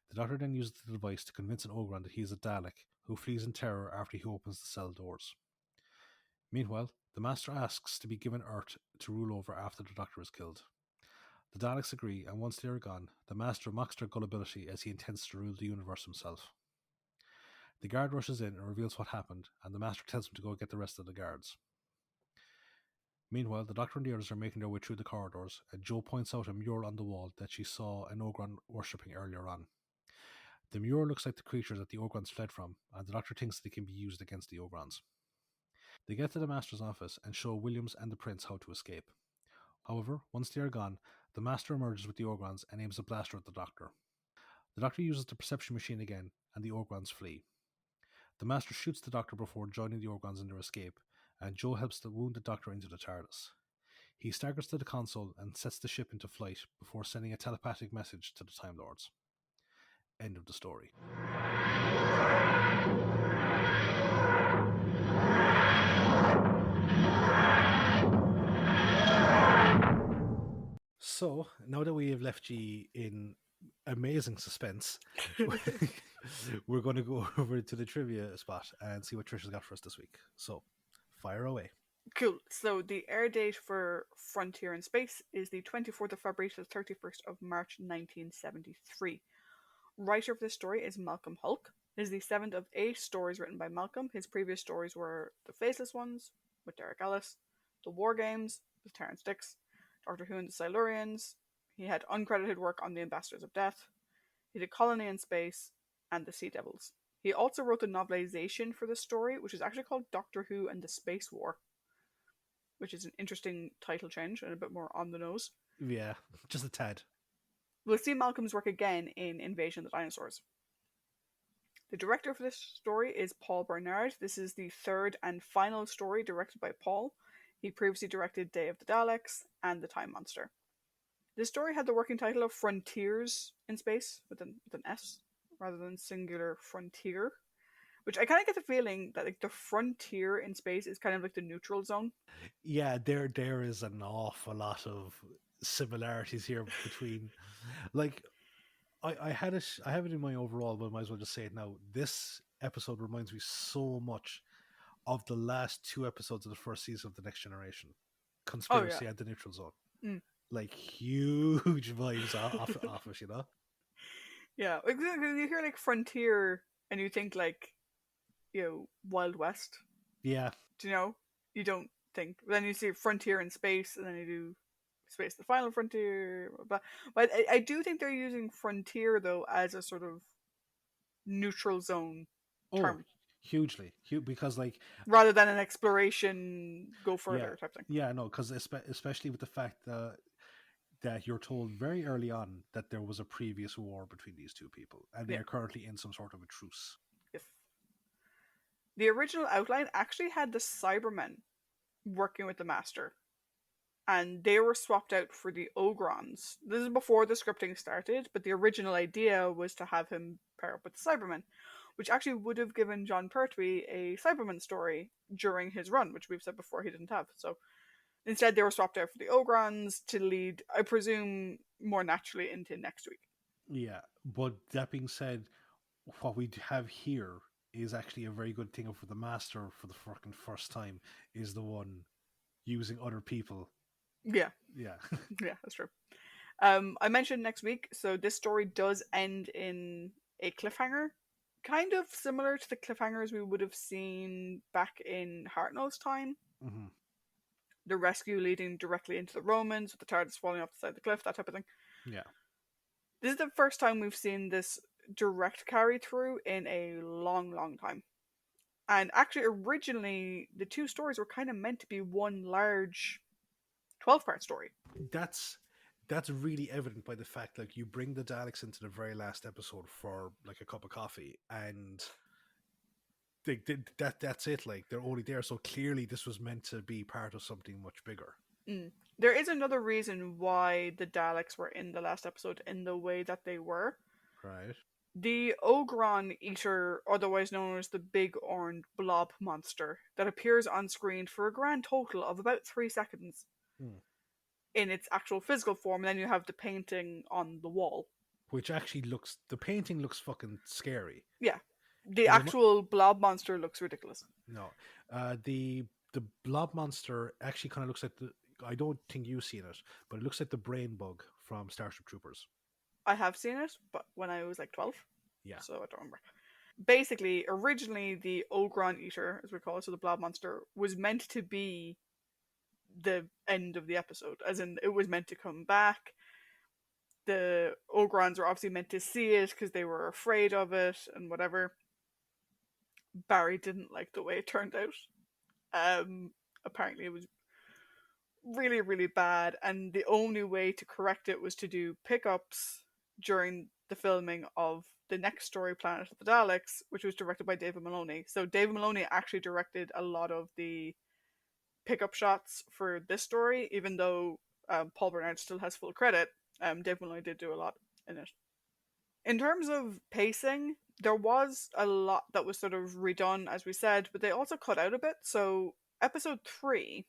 The Doctor then uses the device to convince an Ogron that he is a Dalek, who flees in terror after he opens the cell doors. Meanwhile, the Master asks to be given Earth to rule over after the Doctor is killed. The Daleks agree, and once they are gone, the Master mocks their gullibility as he intends to rule the universe himself. The guard rushes in and reveals what happened, and the Master tells him to go get the rest of the guards. Meanwhile, the Doctor and the others are making their way through the corridors, and Joe points out a mural on the wall that she saw an Ogron worshipping earlier on. The mural looks like the creatures that the Ogrons fled from, and the Doctor thinks they can be used against the Ogrons. They get to the Master's office and show Williams and the Prince how to escape. However, once they are gone, the Master emerges with the Ogrons and aims a blaster at the Doctor. The Doctor uses the perception machine again, and the Ogrons flee. The Master shoots the Doctor before joining the Ogrons in their escape, and Joe helps to wound the Doctor into the TARDIS. He staggers to the console and sets the ship into flight before sending a telepathic message to the Time Lords. End of the story. So, now that we have left you in amazing suspense, we're going to go over to the trivia spot and see what Trisha's got for us this week. So, fire away. Cool. So the air date for Frontier in Space is the 24th of February to the 31st of March 1973. Writer for this story is Malcolm Hulke. It is the 7th of 8 stories written by Malcolm. His previous stories were The Faceless Ones with Derek Ellis, The War Games with Terrence Dix, Doctor Who and the Silurians. He had uncredited work on The Ambassadors of Death. He did Colony in Space and The Sea Devils. He also wrote the novelization for the story, which is actually called Doctor Who and the Space War, which is an interesting title change and a bit more on the nose. Yeah, just a tad. We'll see Malcolm's work again in Invasion of the Dinosaurs. The director for this story is Paul Bernard. This is the third and final story directed by Paul. He previously directed Day of the Daleks and The Time Monster. This story had the working title of Frontiers in Space with an S rather than singular frontier, which I kind of get the feeling that like the frontier in space is kind of like the neutral zone. Yeah, there is an awful lot of similarities here between, like, I have it in my overall, but I might as well just say it now. This episode reminds me so much of the last 2 episodes of the first season of The Next Generation, Conspiracy and the Neutral Zone. Like huge vibes off it, you know? Yeah, you hear like frontier and you think like, you know, Wild West. Yeah. Do you know? You don't think. Then you see frontier in space, and then you do space, the final frontier. But I do think they're using frontier though as a sort of neutral zone term. Hugely, because like rather than an exploration, go further type thing. Yeah, no, because especially with the fact that you're told very early on that there was a previous war between these two people, and they're currently in some sort of a truce. If the original outline actually had the Cybermen working with the Master, and they were swapped out for the Ogrons. This is before the scripting started, but the original idea was to have him pair up with the Cybermen. which actually would have given John Pertwee a Cyberman story during his run, which we've said before he didn't have. So instead, they were swapped out for the Ogrons to lead, I presume, more naturally into next week. Yeah, but that being said, what we have here is actually a very good thing for the Master for the fucking first time is the one using other people. Yeah, Yeah. yeah, that's true. I mentioned next week, so this story does end in a cliffhanger, kind of similar to the cliffhangers we would have seen back in Hartnell's time. Mm-hmm. The rescue leading directly into the Romans, with the TARDIS falling off the side of the cliff, that type of thing. Yeah. This is the first time we've seen this direct carry through in a long, long time. And actually, originally, the two stories were kind of meant to be one large 12-part story. That's really evident by the fact like you bring the Daleks into the very last episode for like a cup of coffee and that's it, like they're only there, so clearly this was meant to be part of something much bigger. Mm. There is another reason why the Daleks were in the last episode in the way that they were. Right. The Ogron Eater, otherwise known as the Big Orange Blob Monster, that appears on screen for a grand total of about 3 seconds in its actual physical form, and then you have the painting on the wall. Which actually the painting looks fucking scary. Yeah. The It remi- actual blob monster looks ridiculous. no, the blob monster actually kind of looks like I don't think you've seen it, but it looks like the brain bug from Starship Troopers. I have seen it, but when I was like 12. Yeah. So I don't remember. Basically, originally the Ogron Eater, as we call it, so the blob monster, was meant to be the end of the episode. As in, it was meant to come back. The Ogrons were obviously meant to see it because they were afraid of it and whatever. Barry didn't like the way it turned out. Apparently, it was really, really bad, and the only way to correct it was to do pickups during the filming of the next story, Planet of the Daleks, which was directed by David Maloney. So David Maloney actually directed a lot of the pickup shots for this story, even though Paul Bernard still has full credit. David Maloney did do a lot in it. In terms of pacing, there was a lot that was sort of redone, as we said, but they also cut out a bit. So episode 3,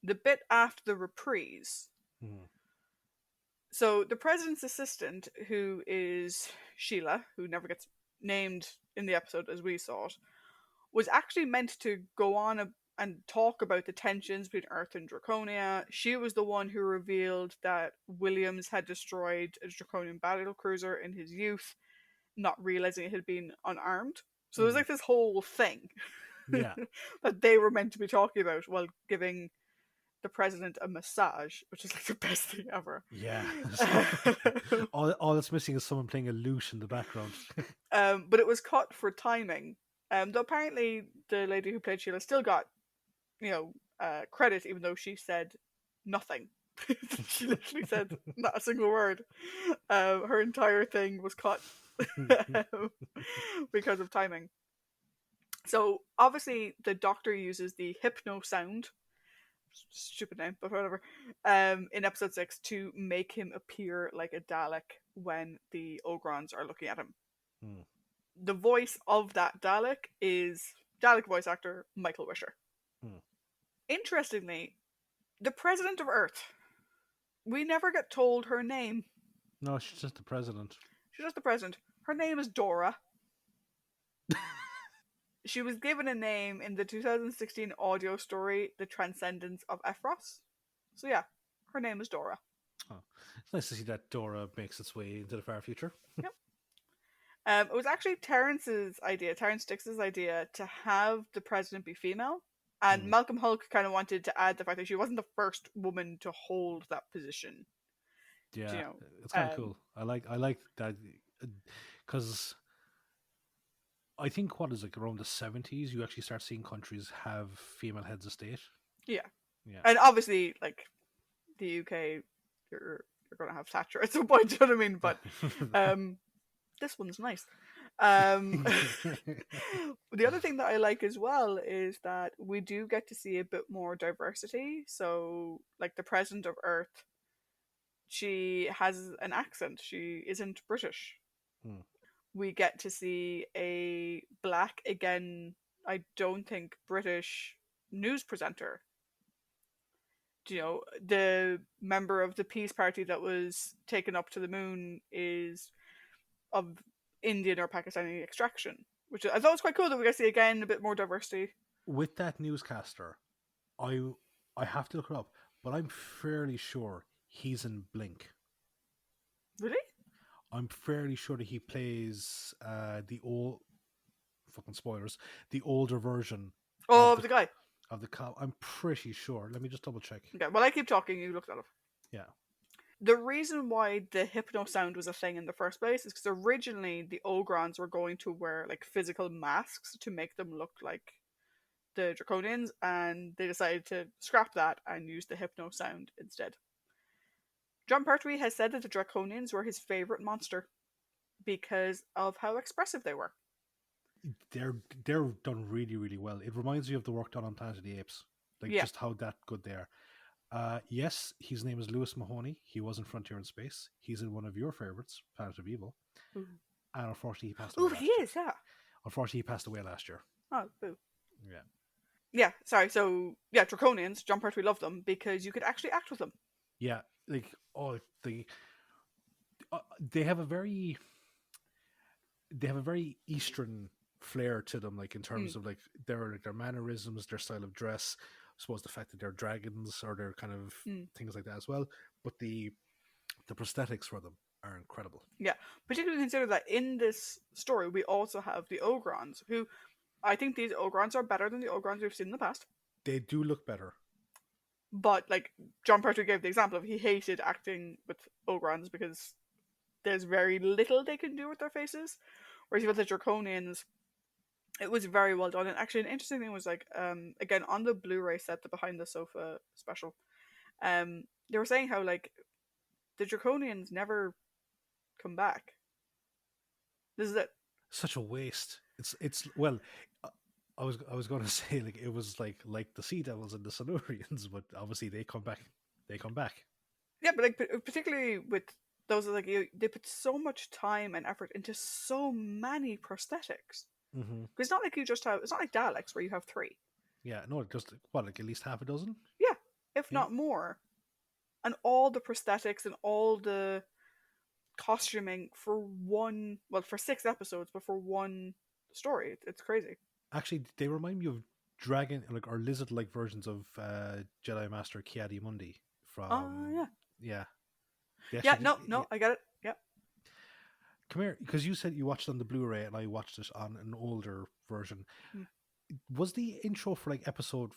the bit after the reprise. So the president's assistant, who is Sheila, who never gets named in the episode as we saw it, was actually meant to go on and talk about the tensions between Earth and Draconia. She was the one who revealed that Williams had destroyed a Draconian battlecruiser in his youth, not realizing it had been unarmed. So there was like this whole thing Yeah. that they were meant to be talking about while giving the president a massage, which is like the best thing ever. Yeah. all that's missing is someone playing a lute in the background. But it was cut for timing. Though apparently the lady who played Sheila still got, credit, even though she said nothing. She literally said not a single word. Her entire thing was cut because of timing. So obviously the Doctor uses the hypno sound, stupid name, but whatever, in episode 6 to make him appear like a Dalek when the Ogrons are looking at him. The voice of that Dalek is Dalek voice actor Michael Wisher. Interestingly, the president of Earth, we never get told her name. No, she's just the president. She's just the president. Her name is Dora. She was given a name in the 2016 audio story, The Transcendence of Ephros. So yeah, her name is Dora. Oh, it's nice to see that Dora makes its way into the far future. Yep. It was actually Terence Dix's idea, to have the president be female. And Malcolm Hulke kind of wanted to add the fact that she wasn't the first woman to hold that position. Yeah, it's kind of cool. I like that because I think what is like around the 70s, you actually start seeing countries have female heads of state. Yeah. Yeah. And obviously, like, the UK, you're going to have Thatcher at some point, do you know what I mean? But this one's nice. The other thing that I like as well is that we do get to see a bit more diversity. So, like, the president of Earth, she has an accent. She isn't British. we get to see a black, again, I don't think British news presenter. The member of the peace party that was taken up to the moon is of Indian or Pakistani extraction, which I thought was quite cool that we get to see again a bit more diversity. With that newscaster, I I have to look it up, but I'm fairly sure he's in Blink. Really? I'm fairly sure that he plays the old fucking spoilers, the older version Oh, of of the guy. the cop. I'm pretty sure. Let me just double check. Okay, well, I keep talking, you look that up. Yeah. The reason why the hypno sound was a thing in the first place is because originally the Ogrons were going to wear like physical masks to make them look like the Draconians, and they decided to scrap that and use the hypno sound instead. John Pertwee has said that the Draconians were his favorite monster because of how expressive they were. They're done really, really well. It reminds me of the work done on Planet of the Apes. Like Yeah. just how that good they are. Yes, his name is Lewis Mahoney. He was in Frontier in Space. He's in one of your favorites, Planet of Evil. Ooh. And unfortunately he passed away Oh, last he year. is, yeah. Unfortunately he passed away last year. Oh, boo. Yeah. Yeah, sorry. So, yeah, Draconians, John Pertwee loved them because you could actually act with them. Yeah. Like they have a very Eastern flair to them, like in terms of like their mannerisms, their style of dress. I suppose the fact that they're dragons or they're kind of things like that as well. But the prosthetics for them are incredible. Yeah, particularly consider that in this story we also have the Ogrons, who I think these Ogrons are better than the Ogrons we've seen in the past. They do look better. But, like, John Pertwee gave the example of he hated acting with Ogrons because there's very little they can do with their faces. Whereas with the Draconians, it was very well done. And actually, an interesting thing was, like, again, on the Blu-ray set, the Behind the Sofa special, they were saying how, like, the Draconians never come back. This is it. Such a waste. It's well, I was going to say like it was like the Sea Devils and the Silurians, but obviously they come back. They come back. Yeah, but like particularly with those, like they put so much time and effort into so many prosthetics. Mm-hmm. Because it's not like you just have. It's not like Daleks where you have 3. Yeah, no, just what, like at least half a dozen. Yeah, if not more, and all the prosthetics and all the costuming for for 6 episodes, but for one story. It's crazy. Actually, they remind me of dragon like or lizard like versions of Jedi Master Ki-Adi-Mundi from Yeah. yeah. No, I get it. Yeah. Come here, because you said you watched it on the Blu-ray and I watched it on an older version. Was the intro for like episode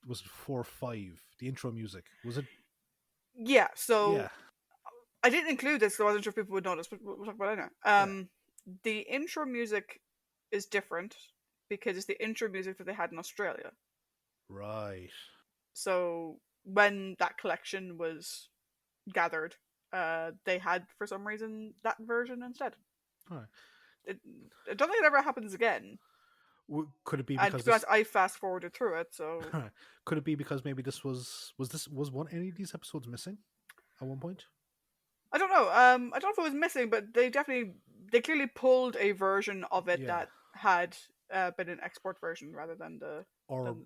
was it 4 or 5? The intro music was it? Yeah. So I didn't include this, so I wasn't sure if people would notice, but we'll talk about it now. The intro music is different because it's the intro music that they had in Australia. Right. So when that collection was gathered, they had, for some reason, that version instead. Right. I don't think it ever happens again. Could it be because because I fast forwarded through it? So could it be because maybe this was any of these episodes missing at one point? I don't know. I don't know if it was missing, but they clearly pulled a version of it that had been an export version rather than the normal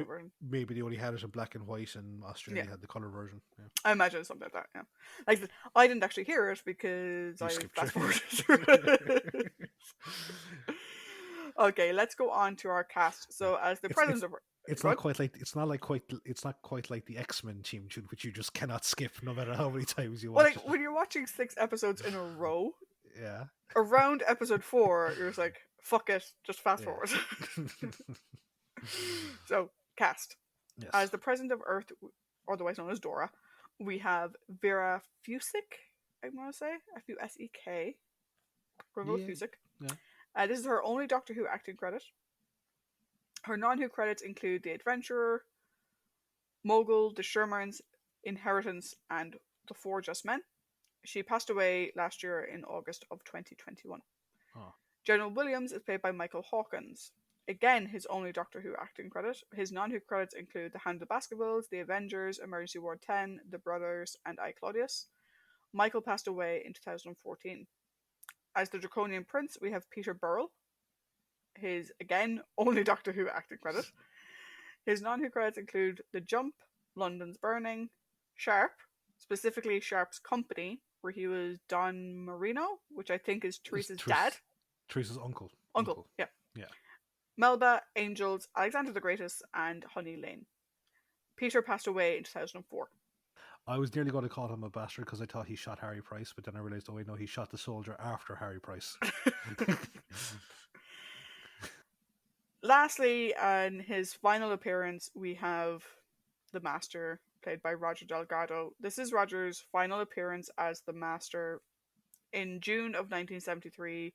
version. Maybe they only had it in black and white, and Australia had the color version. Yeah. I imagine it's something like that. Yeah, like I didn't actually hear it because I fast forwarded through it. Okay, let's go on to our cast. So, as the president of it's not quite like the X-Men team tune, which you just cannot skip no matter how many times you watch. Well, like when you're watching 6 episodes in a row, yeah, around episode 4, you're just like, fuck it, just fast forward. So, cast. Yes. As the president of Earth, otherwise known as Dora, we have Vera Fusek, I'm going to say. F-U-S-E-K. We're going to go with Fusek. Yeah. This is her only Doctor Who acting credit. Her non-Who credits include The Adventurer, Mogul, The Shermans, Inheritance, and The Four Just Men. She passed away last year in August of 2021. Oh. General Williams is played by Michael Hawkins. Again, his only Doctor Who acting credit. His non-Who credits include The Hand of the Baskervilles, The Avengers, Emergency Ward 10, The Brothers, and I, Claudius. Michael passed away in 2014. As the Draconian Prince, we have Peter Burrell, his, again, only Doctor Who acting credit. His non-Who credits include The Jump, London's Burning, Sharp, specifically Sharp's Company, where he was Don Marino, which I think is Teresa's dad. Teresa's uncle. Uncle, yeah. Yeah. Melba, Angels, Alexander the Greatest, and Honey Lane. Peter passed away in 2004. I was nearly going to call him a bastard because I thought he shot Harry Price, but then I realised, oh wait, no, he shot the soldier after Harry Price. Lastly, in his final appearance, we have the Master, played by Roger Delgado. This is Roger's final appearance as the Master. In June of 1973,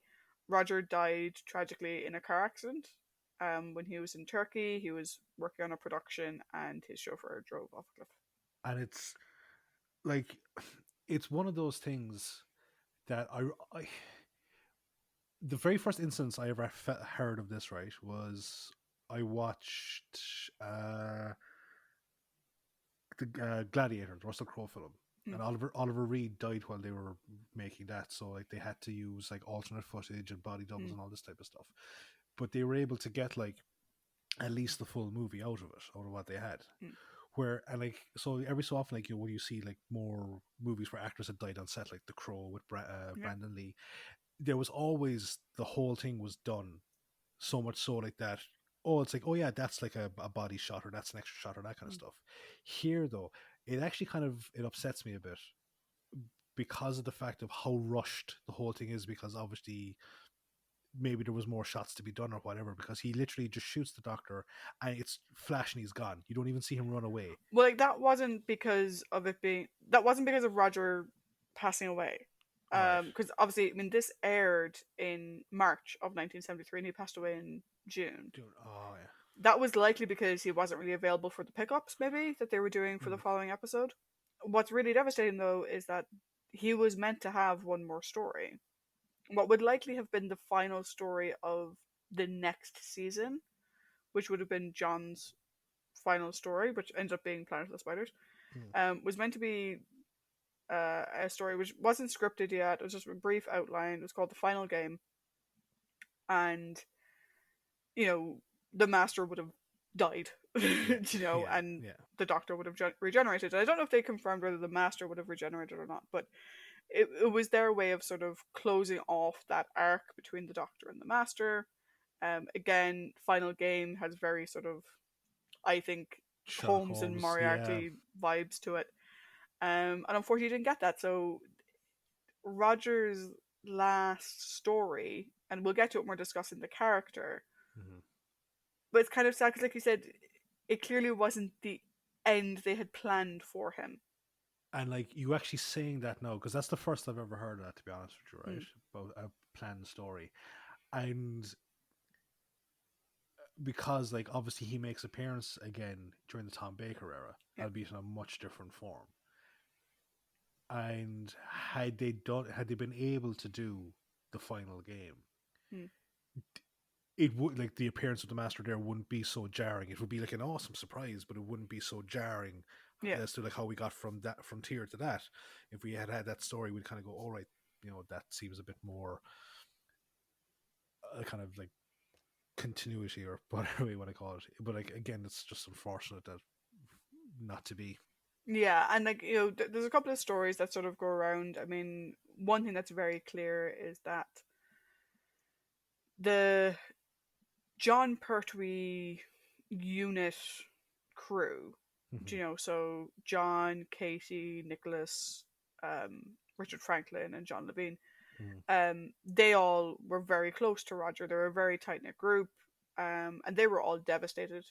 Roger died tragically in a car accident. When he was in Turkey, he was working on a production and his chauffeur drove off a cliff. And it's like, it's one of those things that I the very first instance I ever heard of this, right, was I watched the Gladiator, the Russell Crowe film, and Oliver Reed died while they were making that, so like they had to use like alternate footage and body doubles and all this type of stuff, but they were able to get like at least the full movie out of it, out of what they had. Where, and like, so every so often, like, you know, when you see like more movies where actors had died on set, like The Crow with Brandon Lee, there was always, the whole thing was done so much so like that, oh, it's like, oh yeah, that's like a body shot, or that's an extra shot, or that kind of stuff. Here though, it actually kind of, it upsets me a bit because of the fact of how rushed the whole thing is, because obviously maybe there was more shots to be done or whatever, because he literally just shoots the Doctor and it's flash and he's gone. You don't even see him run away. Well, like, that wasn't because of Roger passing away. Because obviously, I mean, this aired in March of 1973 and he passed away in June. Oh yeah. That was likely because he wasn't really available for the pickups, maybe, that they were doing for the following episode. What's really devastating, though, is that he was meant to have one more story. What would likely have been the final story of the next season, which would have been John's final story, which ended up being Planet of the Spiders, was meant to be a story which wasn't scripted yet. It was just a brief outline. It was called The Final Game. And, you know, the Master would have died, you know, and the Doctor would have regenerated. And I don't know if they confirmed whether the Master would have regenerated or not, but it was their way of sort of closing off that arc between the Doctor and the Master. Again, Final Game has very sort of, I think, Holmes and Moriarty vibes to it. And unfortunately, you didn't get that. So Roger's last story, and we'll get to it when we're discussing the character, but it's kind of sad because, like you said, it clearly wasn't the end they had planned for him. And like, you actually saying that now, because that's the first I've ever heard of that, to be honest with you, right? About a planned story. And because, like, obviously he makes appearance again during the Tom Baker era, albeit in a much different form. And had they been able to do the Final Game, it would, like, the appearance of the Master there wouldn't be so jarring. It would be like an awesome surprise, but it wouldn't be so jarring as to like how we got from that frontier to that. If we had that story, we'd kind of go, all right, you know, that seems a bit more kind of like continuity or whatever you want to call it. But like, again, it's just unfortunate that not to be. Yeah, and like, you know, there's a couple of stories that sort of go around. I mean, one thing that's very clear is that the John Pertwee unit crew, you know, so John, Katie, Nicholas, Richard Franklin, and John Levine, they all were very close to Roger. They were a very tight-knit group, and they were all devastated,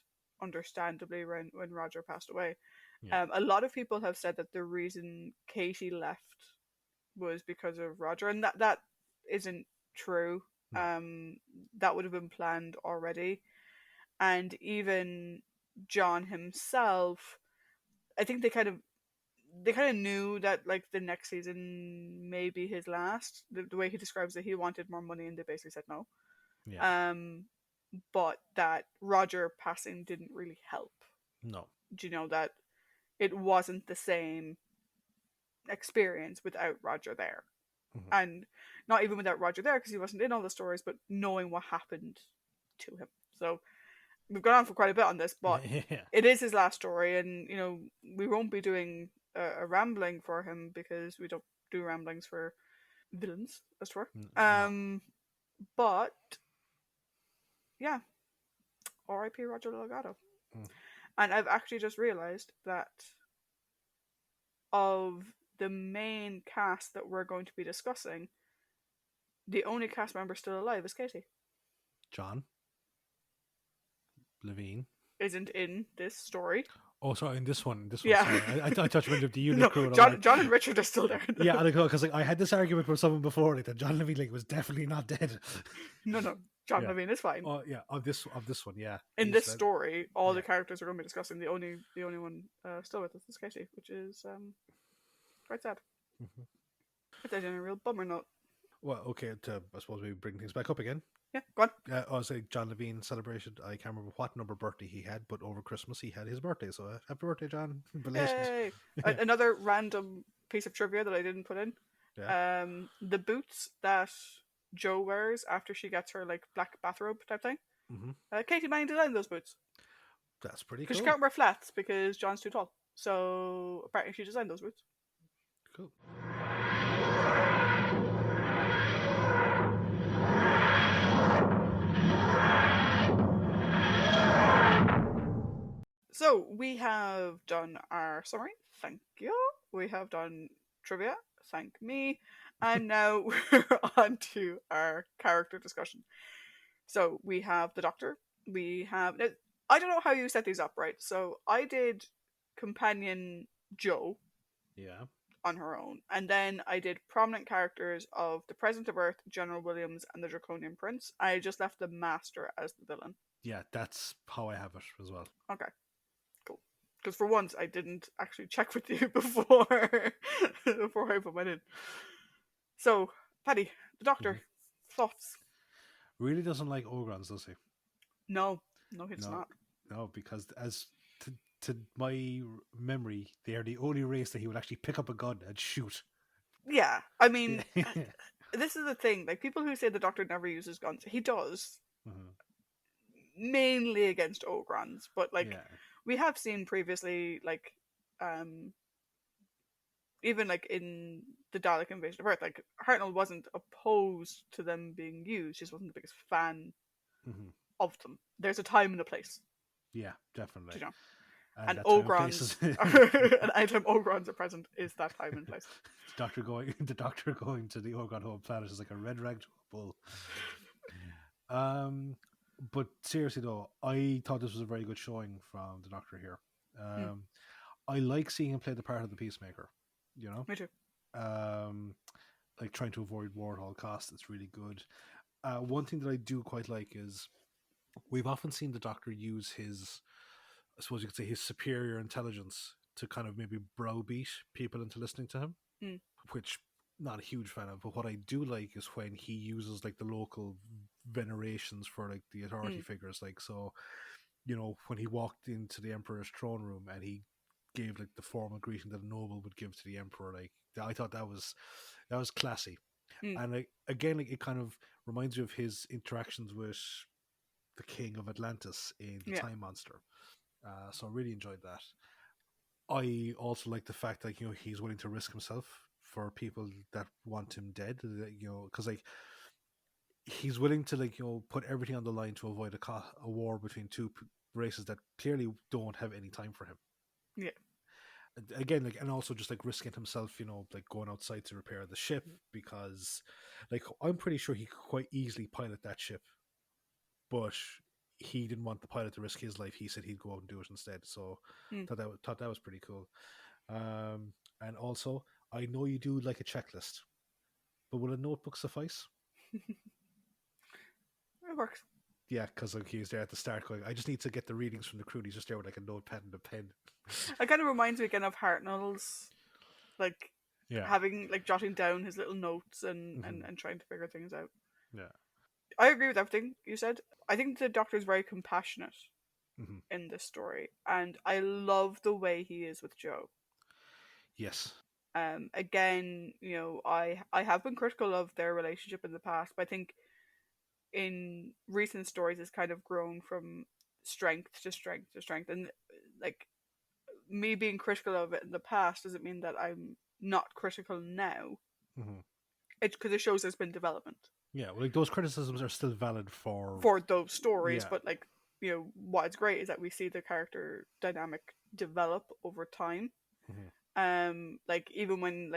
understandably, when Roger passed away. A lot of people have said that the reason Katie left was because of Roger, and that isn't true. That would have been planned already. And even John himself, I think they kind of knew that, like, the next season may be his last. The way he describes it, he wanted more money and they basically said no. But that Roger passing didn't really help. No. Do you know that it wasn't the same experience without Roger there? Mhm. And not even without Roger there, because he wasn't in all the stories, but knowing what happened to him. So we've gone on for quite a bit on this, but Yeah. it is his last story, and we won't be doing a rambling for him because we don't do ramblings for villains, as it were. No. But yeah, R.I.P. Roger Delgado. Mm. And I've actually just realised that of the main cast that we're going to be discussing, the only cast member still alive is Katie. John Levine. Isn't in this story. Oh, sorry. In this one, Yeah. sorry. I thought you meant the unit No, crew. And I'm John, like, John and Richard are still there. yeah, because I had this argument with someone before, like that John Levine like was definitely not dead. No, John Yeah. Levine is fine. Oh yeah, of this one, yeah. In this story, all the yeah. characters we're going to be discussing, the only one still with us is Katie, which is quite sad. Mhm. It's actually a real bummer note. Well, okay, I suppose we bring things back up again. Yeah, go on. I was saying John Levine celebration. I can't remember what number birthday he had, but over Christmas he had his birthday. So happy birthday, John! Belated. Yay! Yeah. Another random piece of trivia that I didn't put in. Yeah. The boots that Jo wears after she gets her like black bathrobe type thing. Mm-hmm. Katie Manning designed those boots That's pretty because cool. she can't wear flats because John's too tall. So apparently she designed those boots. Cool. So we have done our summary. Thank you. We have done trivia. Thank me. And now we're on to our character discussion. So we have the Doctor. We have. I don't know how you set these up, right? So I did companion Jo Yeah. on her own, and then I did prominent characters of the President of Earth, General Williams, and the Draconian Prince. I just left the Master as the villain. Yeah, that's how I have it as well. Okay, cool. Because for once, I didn't actually check with you before before I put mine in. So, Paddy, the Doctor, thoughts? Really doesn't like Ogrons, does he? No, he does No, not. no, because as to my memory, they are the only race that he would actually pick up a gun and shoot. Yeah, I mean, this is the thing. Like people who say the Doctor never uses guns, he does. Mainly against Ogrons, but like we have seen previously, like even like in the Dalek invasion of Earth, like Hartnell wasn't opposed to them being used, just wasn't the biggest fan of them. There's a time and a place. Yeah, definitely. You know? And Ogrons, and anytime Ogrons are present is that time and place. the Doctor going to the Ogron home planet is like a red rag to a bull. But seriously though, I thought this was a very good showing from the Doctor here. I like seeing him play the part of the peacemaker. You know, me too. Like trying to avoid war at all costs. It's really good. One thing that I do quite like is we've often seen the Doctor use his, I suppose you could say, his superior intelligence to kind of maybe browbeat people into listening to him, which not a huge fan of. But what I do like is when he uses like the local venerations for like the authority figures. Like, so, you know, when he walked into the Emperor's throne room and he gave like the formal greeting that a noble would give to the Emperor, like I thought that was classy. And like again, like it kind of reminds me of his interactions with the King of Atlantis in the Time Monster. So I really enjoyed that. I also like the fact that, you know, he's willing to risk himself for people that want him dead. You know, because like he's willing to, like, you know, put everything on the line to avoid a war between two races that clearly don't have any time for him. Yeah. Again, like, and also just like risking himself, you know, like going outside to repair the ship, because like I'm pretty sure he could quite easily pilot that ship, but he didn't want the pilot to risk his life. He said he'd go out and do it instead. So thought that was pretty cool. And also, I know you do like a checklist, but will a notebook suffice? It works. Yeah, because like he's there at the start going, I just need to get the readings from the crew. And he's just there with like a notepad and a pen. It kind of reminds me again of Hartnell's, like having like jotting down his little notes and trying to figure things out. Yeah, I agree with everything you said. I think the Doctor is very compassionate in this story, and I love the way he is with Jo. Yes. Again, I have been critical of their relationship in the past, but I think in recent stories it's kind of grown from strength to strength to strength, and like me being critical of it in the past doesn't mean that I'm not critical now. Hmm. It's because it shows there's been development Yeah, well, like those criticisms are still valid for. for those stories, Yeah. but like what's great is that we see the character dynamic develop over time. Hmm. Like even when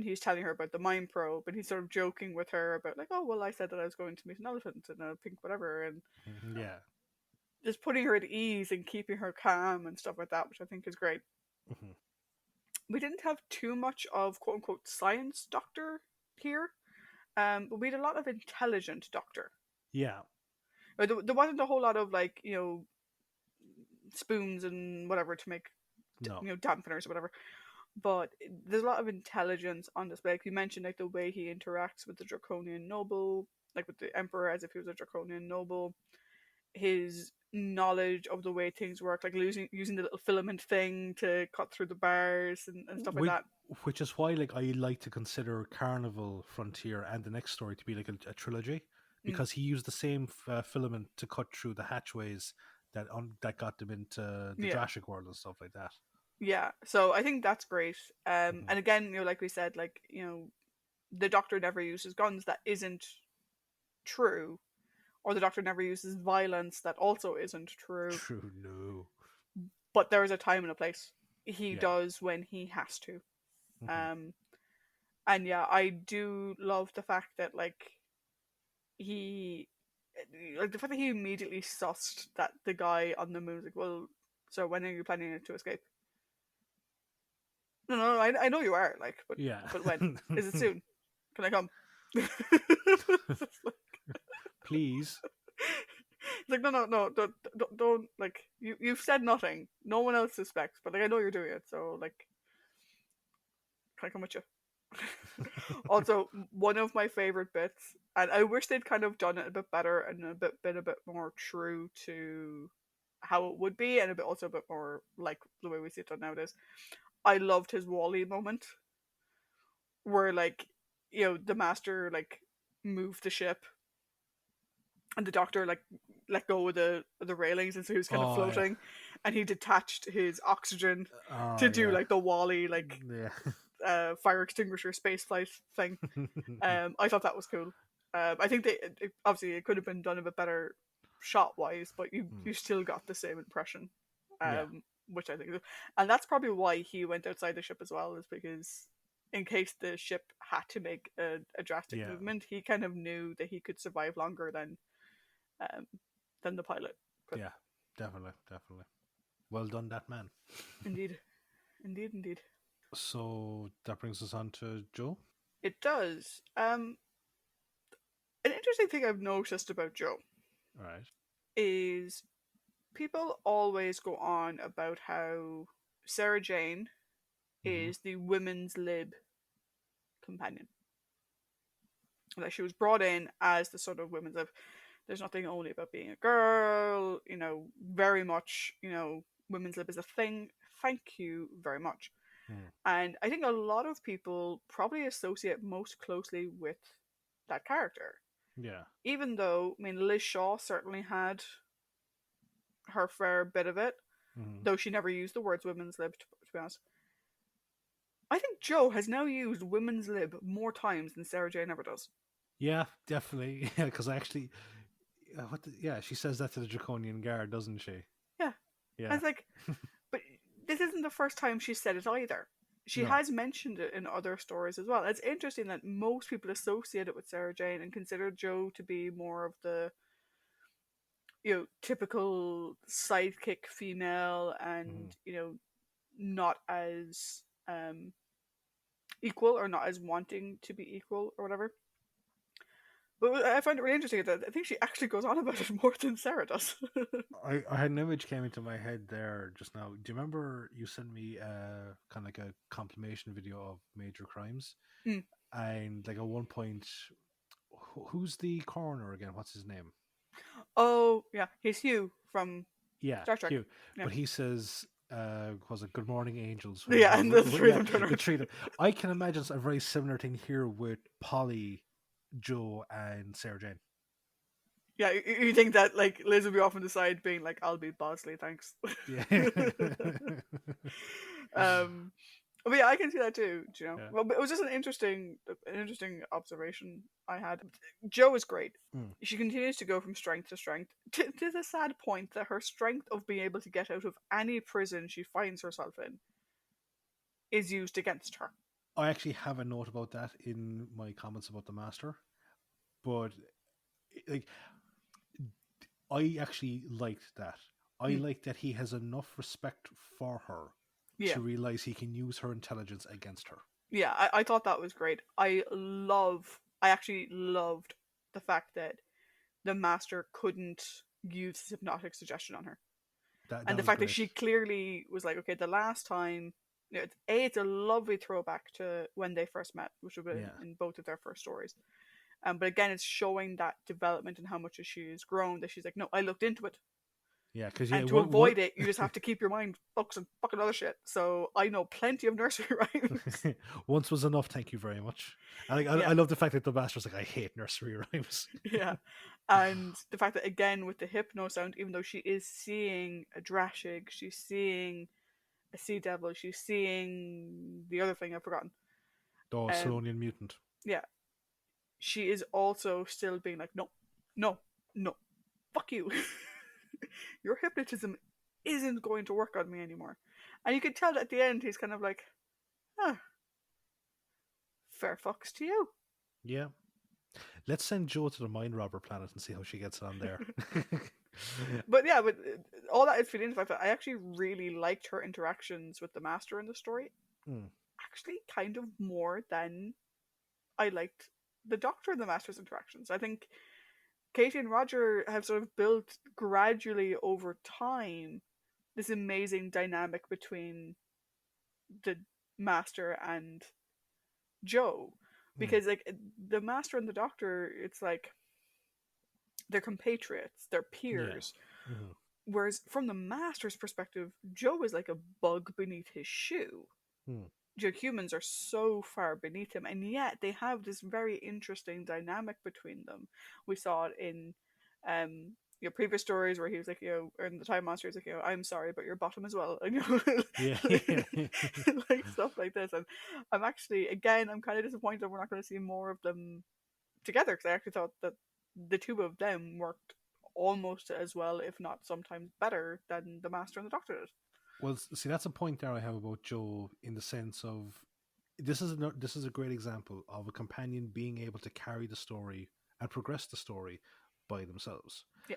he's telling her about the mind probe, and he's sort of joking with her about like, oh well, I said that I was going to meet an elephant and a pink whatever, and Yeah. just putting her at ease and keeping her calm and stuff like that, which I think is great. Hmm. We didn't have too much of quote unquote science doctor here, but we had a lot of intelligent doctor. Yeah. There wasn't a whole lot of like spoons and whatever to make No. dampeners or whatever. But there's a lot of intelligence on display. Like you mentioned, like the way he interacts with the Draconian noble, like with the Emperor as if he was a Draconian noble. His knowledge of the way things work, like using the little filament thing to cut through the bars and stuff like Which, that. which is why, like, I like to consider Carnival, Frontier, and the next story to be like a trilogy, Mm, because he used the same filament to cut through the hatchways that got them into the yeah, Jurassic World and stuff like that. yeah. So I think that's great. Hmm. And again, like we said, like the Doctor never uses guns. That isn't true, or the Doctor never uses violence. That also isn't true. True. No. But there is a time and a place. He Yeah. does when he has to. Hmm. Um, and yeah, I do love the fact that he, like the fact that he immediately sussed that the guy on the moon was like, well, so when are you planning to escape? No, no, I know you are, like, Yeah. but when is it soon? Can I come? Please. It's like, no, no, no, don't, like, you've said nothing. No one else suspects, but like, I know you're doing it, so like, can I come with you? Also, one of my favorite bits, and I wish they'd kind of done it a bit better and been a bit more true to how it would be, and also a bit more like the way we see it done nowadays. I loved his Wally moment, where like the master like moved the ship, and the Doctor like let go of the railings, and so he was kind of Oh yeah. floating, and he detached his oxygen Oh to do yeah. like the Wally like Yeah. fire extinguisher space flight thing. I thought that was cool. I think obviously it could have been done a bit better shot wise, but Hmm. you still got the same impression, Yeah. which I think, and that's probably why he went outside the ship as well, is because in case the ship had to make a drastic Yeah. movement, he kind of knew that he could survive longer um, than the pilot could. Yeah. Definitely. Definitely. Well done, that man. Indeed, indeed, indeed, So that brings us on to Joe. it does. An interesting thing I've noticed about Joe All right. is people always go on about how Sarah Jane Mm-hmm. is the women's lib companion. Like she was brought in as the sort of women's lib. There's nothing only about being a girl, very much, women's lib is a thing. Thank you very much. Mm. And I think a lot of people probably associate most closely with that character. Yeah. Even though, I mean, Liz Shaw certainly had her fair bit of it, Mm-hmm. though she never used the words women's lib, to be honest. I think Joe has now used women's lib more times than Sarah Jane ever does. Yeah, definitely. Yeah, because I actually, yeah, she says that to the Draconian Guard, doesn't she? Yeah. I Yeah. was like, but this isn't the first time she said it either. She No. has mentioned it in other stories as well. It's interesting that most people associate it with Sarah Jane and consider Joe to be more of the typical sidekick female, Mm-hmm. and not as equal, or not as wanting to be equal or whatever. But I find it really interesting that I think she actually goes on about it more than Sarah does. I had an image came into my head there just now. Do you remember you sent me kind of like a compilation video of major crimes? Mm. And like at one point, who's the coroner again? What's his name? Oh, yeah, he's Hugh from Yeah, Star Trek. Hugh. Yeah. But he says Was it Good Morning Angels? Yeah, and the three of Yeah, them turn the around. three. I can imagine a very similar thing here with Polly, Joe, and Sarah Jane. Yeah, you think that like Liz will be off on the side being like, "I'll be Bosley, thanks." Yeah, um, but yeah, I can see that too. Do you know? yeah. Well, but it was just an interesting observation I had. Jo is great. Mm. She continues to go from strength to strength to the sad point that her strength of being able to get out of any prison she finds herself in is used against her. I actually have a note about that in my comments about the Master, but like I actually liked that. I Mm, like that he has enough respect for her yeah, to realize he can use her intelligence against her. yeah, I thought that was great. I actually loved the fact that the master couldn't use hypnotic suggestion on her. That And the was fact that great. she clearly was like, okay, the last time, it's a lovely throwback to when they first met, which would have been Yeah, in both of their first stories. But again, it's showing that development and how much she's grown. That she's like, no, I looked into it, yeah, because and to what avoid it, you just have to keep your mind focused on fucking other shit. So I know plenty of nursery rhymes. once was enough. Thank you very much. And I Yeah, love the fact that the Master's like, I hate nursery rhymes. yeah. And the fact that again with the hypno sound, even though she is seeing a drashig, she's seeing a sea devil, she's seeing the other thing I've forgotten. Oh, Um, Solonian mutant. yeah, she is also still being like, no, no, no, fuck you. Your hypnotism isn't going to work on me anymore. And you can tell that at the end he's kind of like, huh, fair fucks to you. Yeah. Let's send Joe to the Mind Robber planet and see how she gets on there. But yeah, but all that is feeding into the fact that I actually really liked her interactions with the master in the story. Hmm. Actually, kind of more than I liked the doctor and the master's interactions. I think Katie and Roger have sort of built gradually over time this amazing dynamic between the master and Joe. Hmm. Because like the master and the doctor, it's like they're compatriots, they're Yeah. peers. Hmm. Whereas from the master's perspective, Joe is like a bug beneath his shoe. Hmm. Humans are so far beneath him, and yet they have this very interesting dynamic between them. We saw it in previous stories where he was like, or in the Time Monster, he's like, I'm sorry, but you're bottom as well, and Yeah. like stuff like this. And I'm actually, again, I'm kind of disappointed we're not going to see more of them together because I actually thought that the two of them worked almost as well, if not sometimes better, than the Master and the Doctor did. Well, see, that's a point there I have about Joe in the sense of this is a great example of a companion being able to carry the story and progress the story by themselves. Yeah.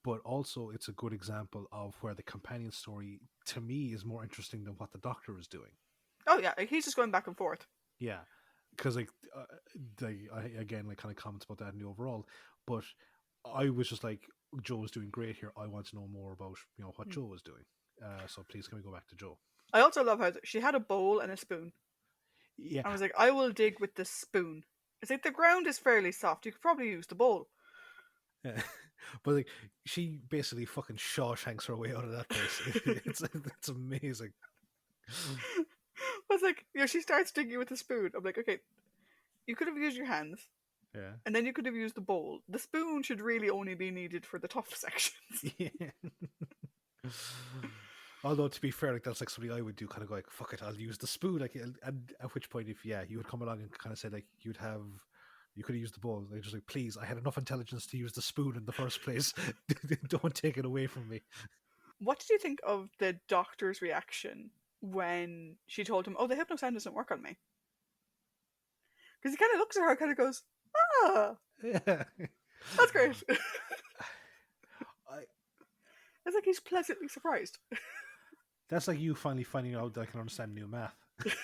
But also, it's a good example of where the companion story, to me, is more interesting than what the Doctor is doing. Oh yeah, like, he's just going back and forth. Yeah, because again, like kind of comments about that in the overall, but I was just like, Joe's doing great here. I want to know more about what Hmm. Joe is doing. So please, can we go back to Joe? I also love how she had a bowl and a spoon. Yeah, I was like, I will dig with the spoon. It's like the ground is fairly soft. You could probably use the bowl. yeah. But like she basically fucking Shawshanks her way out of that place. It's amazing. I was like, she starts digging with the spoon. I'm like, okay, you could have used your hands, Yeah, and then you could have used the bowl. The spoon should really only be needed for the tough sections. yeah. Although to be fair, like that's like something I would do, kind of go like, "Fuck it, I'll use the spoon." Like, and at which point, if you would come along and kind of say like, you could have used the bowl. Like, just like, please, I had enough intelligence to use the spoon in the first place. Don't take it away from me. What did you think of the doctor's reaction when she told him, "Oh, the hypno sound doesn't work on me"? Because he kind of looks at her, kind of goes, "Ah, Yeah, that's great." I, It's like he's pleasantly surprised. that's like you finally finding out that I can understand new math. Good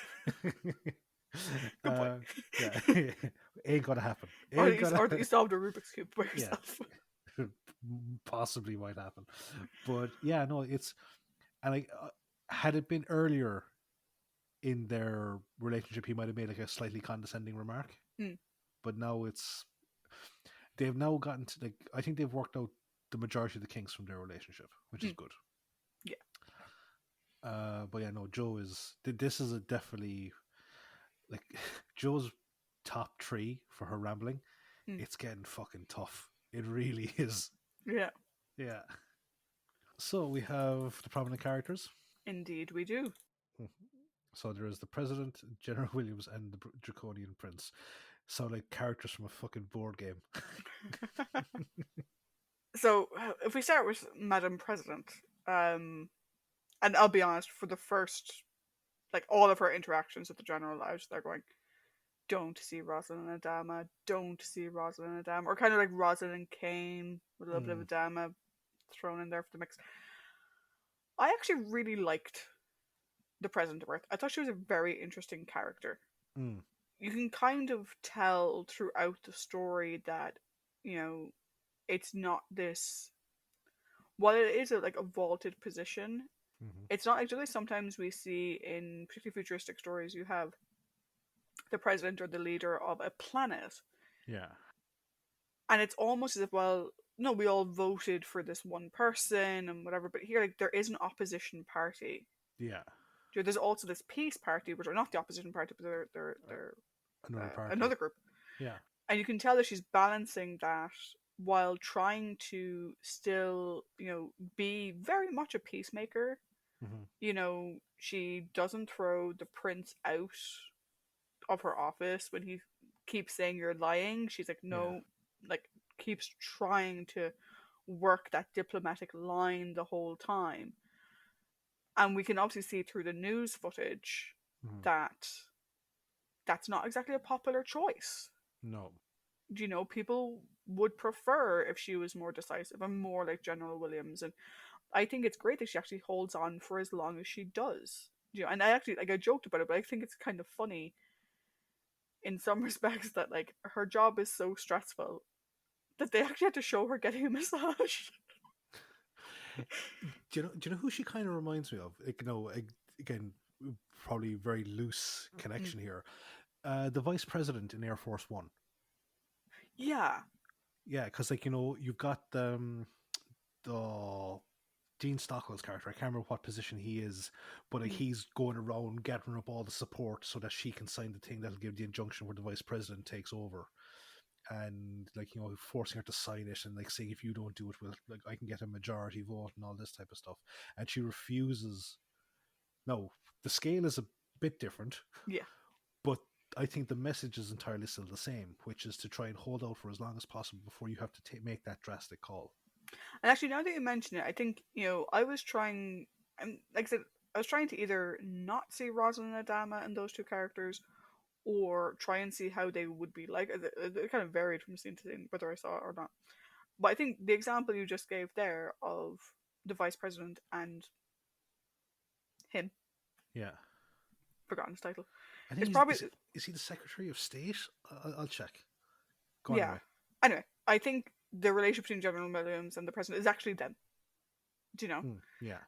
point. uh, yeah, ain't gonna happen. Or Ain't gonna. that you solved a Rubik's cube by Yeah, yourself. possibly might happen, but yeah, no, it's and like had it been earlier in their relationship, he might have made like a slightly condescending remark. Hmm. But now they've now gotten to like I think they've worked out the majority of the kinks from their relationship, which is Hmm. good. Yeah. But yeah, no, Joe is. This is a definitely like Joe's top three for her rambling. Mm. It's getting fucking tough. It really is. Yeah, Yeah. So we have the prominent characters. indeed we do. Mhm. So there is the President, General Williams, and the Draconian Prince. Sound like characters from a fucking board game. So if we start with Madam President, and I'll be honest, for the first, like all of her interactions with the general lives, they're going, don't see Rosalind and Adama, don't see Rosalind and Adama, or kind of like Rosalind and Kane with a little bit Mm, of Adama thrown in there for the mix. I actually really liked the President of Earth. I thought she was a very interesting character. mm, You can kind of tell throughout the story that, you know, it's not this. While it is like a vaulted position, mm-hmm. it's not like sometimes we see in particularly futuristic stories. You have the president or the leader of a planet, Yeah, and it's almost as if, well, no, we all voted for this one person and whatever. But here, like, there is an opposition party. yeah. There's also this peace party, which are not the opposition party, but Uh, they're another party. another group. Yeah. And you can tell that she's balancing that while trying to still, be very much a peacemaker. Mm-hmm. She doesn't throw the prince out of her office when he keeps saying you're lying. She's like, Yeah. no, like, keeps trying to work that diplomatic line the whole time. And we can obviously see through the news footage Mm-hmm. that that's not exactly a popular choice. No. People would prefer if she was more decisive and more like General Williams. And I think it's great that she actually holds on for as long as she does. And I actually, like, I joked about it, but I think it's kind of funny in some respects that, like, her job is so stressful that they actually had to show her getting a massage. Do you know who she kind of reminds me of? Like, again, probably very loose Mm. connection here. The vice president in Air Force One. Yeah. Yeah, because you've got the Dean Stockwell's character. I can't remember what position he is, but like Mm. he's going around gathering up all the support so that she can sign the thing that'll give the injunction where the vice president takes over, and forcing her to sign it and like saying if you don't do it, well, like I can get a majority vote and all this type of stuff, and she refuses. No, the scale is a bit different, Yeah. but I think the message is entirely still the same, which is to try and hold out for as long as possible before you have to make that drastic call. And actually, now that you mention it, I think, I was trying, and like I said, I was trying to either not see Rosalind and Adama and those two characters, or try and see how they would be like. It kind of varied from scene to scene whether I saw it or not. But I think the example you just gave there of the vice president and him, Yeah, forgotten his title, I think is probably, is he the Secretary of State? I'll check. Go on yeah. anyway. Anyway, I think the relationship between General Williams and the president is actually them. Do you know? Yeah,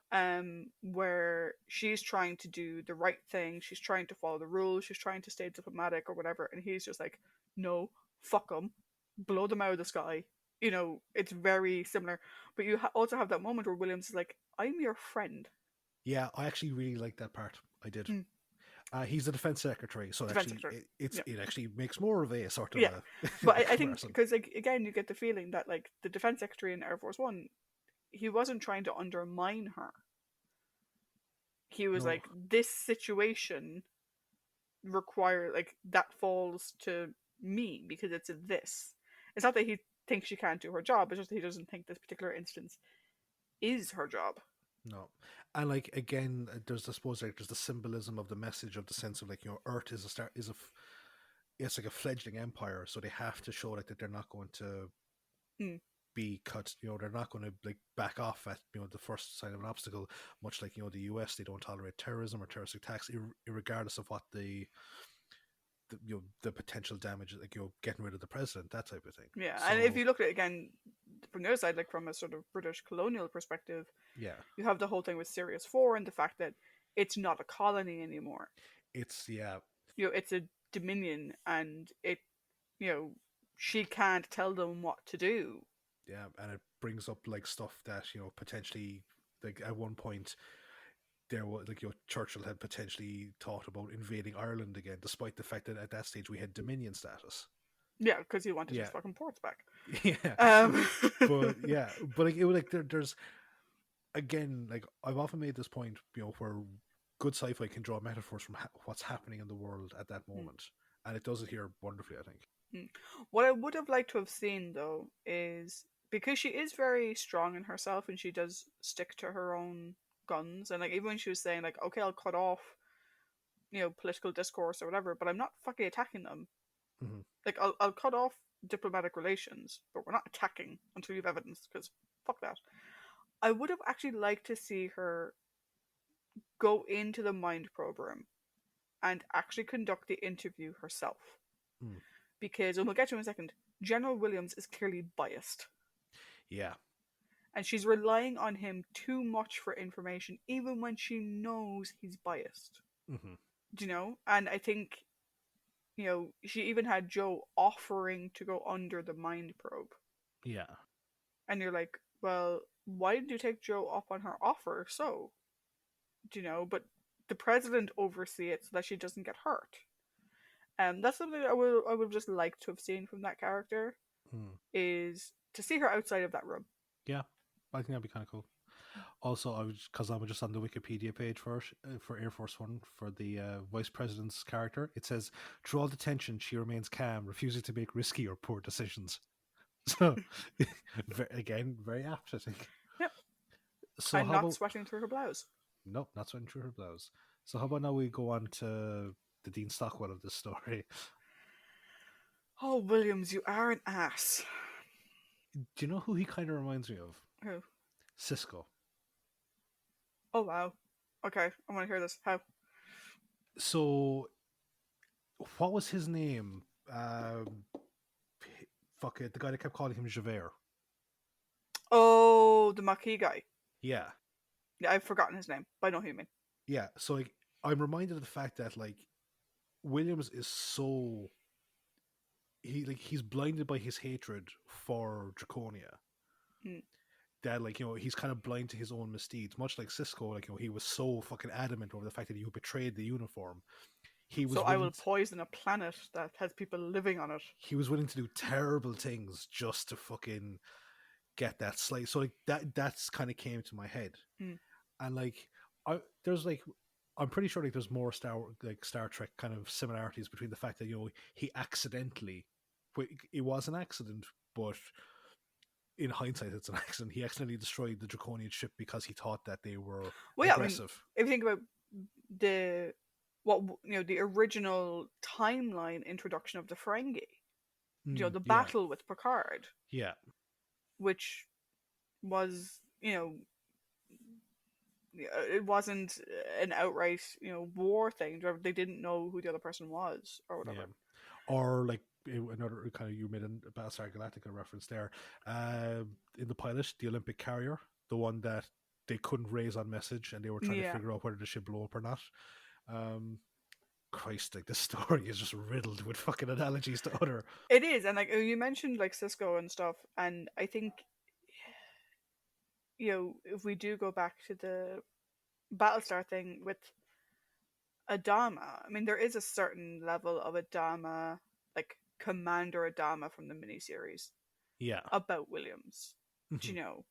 Where she's trying to do the right thing, she's trying to follow the rules, she's trying to stay diplomatic or whatever, and he's just like, no, fuck them, blow them out of the sky. It's very similar. But you also have that moment where Williams is like, I'm your friend. yeah. I actually really like that part. I did. Mm. He's the defense secretary, so Defense actually, secretary. it's Yeah. it actually makes more of a sort of Yeah. But I think comparison. because, like, again, you get the feeling that, like, the defense secretary in Air Force One, he wasn't trying to undermine her. He was No, like, this situation require, like, that falls to me because it's this. It's not that he thinks she can't do her job, it's just that he doesn't think this particular instance is her job. no, and like again, there's I suppose like there's the symbolism of the message of the sense of like Earth is a start is it's like a fledgling empire, so they have to show like that they're not going to Mm. be cut. They're not going to like back off at the first sign of an obstacle. Much like the US, they don't tolerate terrorism or terrorist attacks, regardless of what the potential damage, like getting rid of the president, that type of thing. Yeah, and if So you look at it again from the other side, like from a sort of British colonial perspective, yeah, you have the whole thing with Sirius 4 and the fact that it's not a colony anymore. it's yeah, It's a dominion, and she can't tell them what to do. yeah, and it brings up like stuff that potentially like at one point there was like Churchill had potentially thought about invading Ireland again, despite the fact that at that stage we had Dominion status. Yeah, because he wanted his Yeah, fucking ports back. yeah, Um, but yeah, but like it was like there's again like I've often made this point, where good sci-fi can draw metaphors from what's happening in the world at that Hmm, moment, and it does it here wonderfully, I think. hmm. What I would have liked to have seen though is because she is very strong in herself and she does stick to her own guns, and like even when she was saying like, okay, I'll cut off political discourse or whatever, but I'm not fucking attacking them. Hmm. Like I'll cut off diplomatic relations, but we're not attacking until you have evidence because fuck that. I would have actually liked to see her go into the mind probe room and actually conduct the interview herself. Mm. Because, and we'll get to in a second, General Williams is clearly biased. Yeah. And she's relying on him too much for information, even when she knows he's biased. Hmm. Do you know? And I think, she even had Joe offering to go under the mind probe. Yeah. And you're like, well, why did you take Joe up on her offer? So, do you know? But the president oversee it so that she doesn't get hurt. That's something I would just like to have seen from that character Mm. is to see her outside of that room. Yeah. I think that'd be kind of cool. Also, because I was just on the Wikipedia page for Air Force One for the vice president's character. It says, through all the tension, she remains calm, refusing to make risky or poor decisions. So, again, very apt, I think. Yep, So, and how not about sweating through her blouse. nope, not sweating through her blouse. So, how about now we go on to the Dean Stockwell of this story? Oh, Williams, you are an ass. Do you know who he kind of reminds me of? Who? Cisco. Oh wow. Okay, I want to hear this. How? So, what was his name? Fuck it, the guy that kept calling him Javert. Oh, the Maquis guy. Yeah, Yeah, I've forgotten his name, but I know who you mean. yeah. So like, I'm reminded of the fact that like Williams is so he's blinded by his hatred for Draconia Mm. that like he's kind of blind to his own misdeeds, much like Cisco. Like he was so fucking adamant over the fact that you betrayed the uniform. He So was I willing will to, poison a planet that has people living on it. he was willing to do terrible things just to fucking get that slice. So like that's kind of came to my head. Mm. And like there's like I'm pretty sure like there's more Star Trek kind of similarities between the fact that he accidentally it was an accident, but in hindsight it's an accident. He accidentally destroyed the Draconian ship because he thought that they were Well, yeah, I mean, aggressive. if you think about the what the original timeline introduction of the Ferengi, Mm, the yeah, battle with Picard, yeah, which was it wasn't an outright war thing. They didn't know who the other person was or yeah. whatever. Or like another kind of you made a Battlestar Galactica reference there. In the pilot, the Olympic carrier, the one that they couldn't raise on message, and they were trying to Yeah, figure out whether the ship blew up or not. Um, Christ, like this story is just riddled with fucking analogies to other. it is, and like you mentioned, like Cisco and stuff, and I think if we do go back to the Battlestar thing with Adama, I mean, there is a certain level of Adama, like Commander Adama from the miniseries Yeah. about Williams. Do Mhm. you know,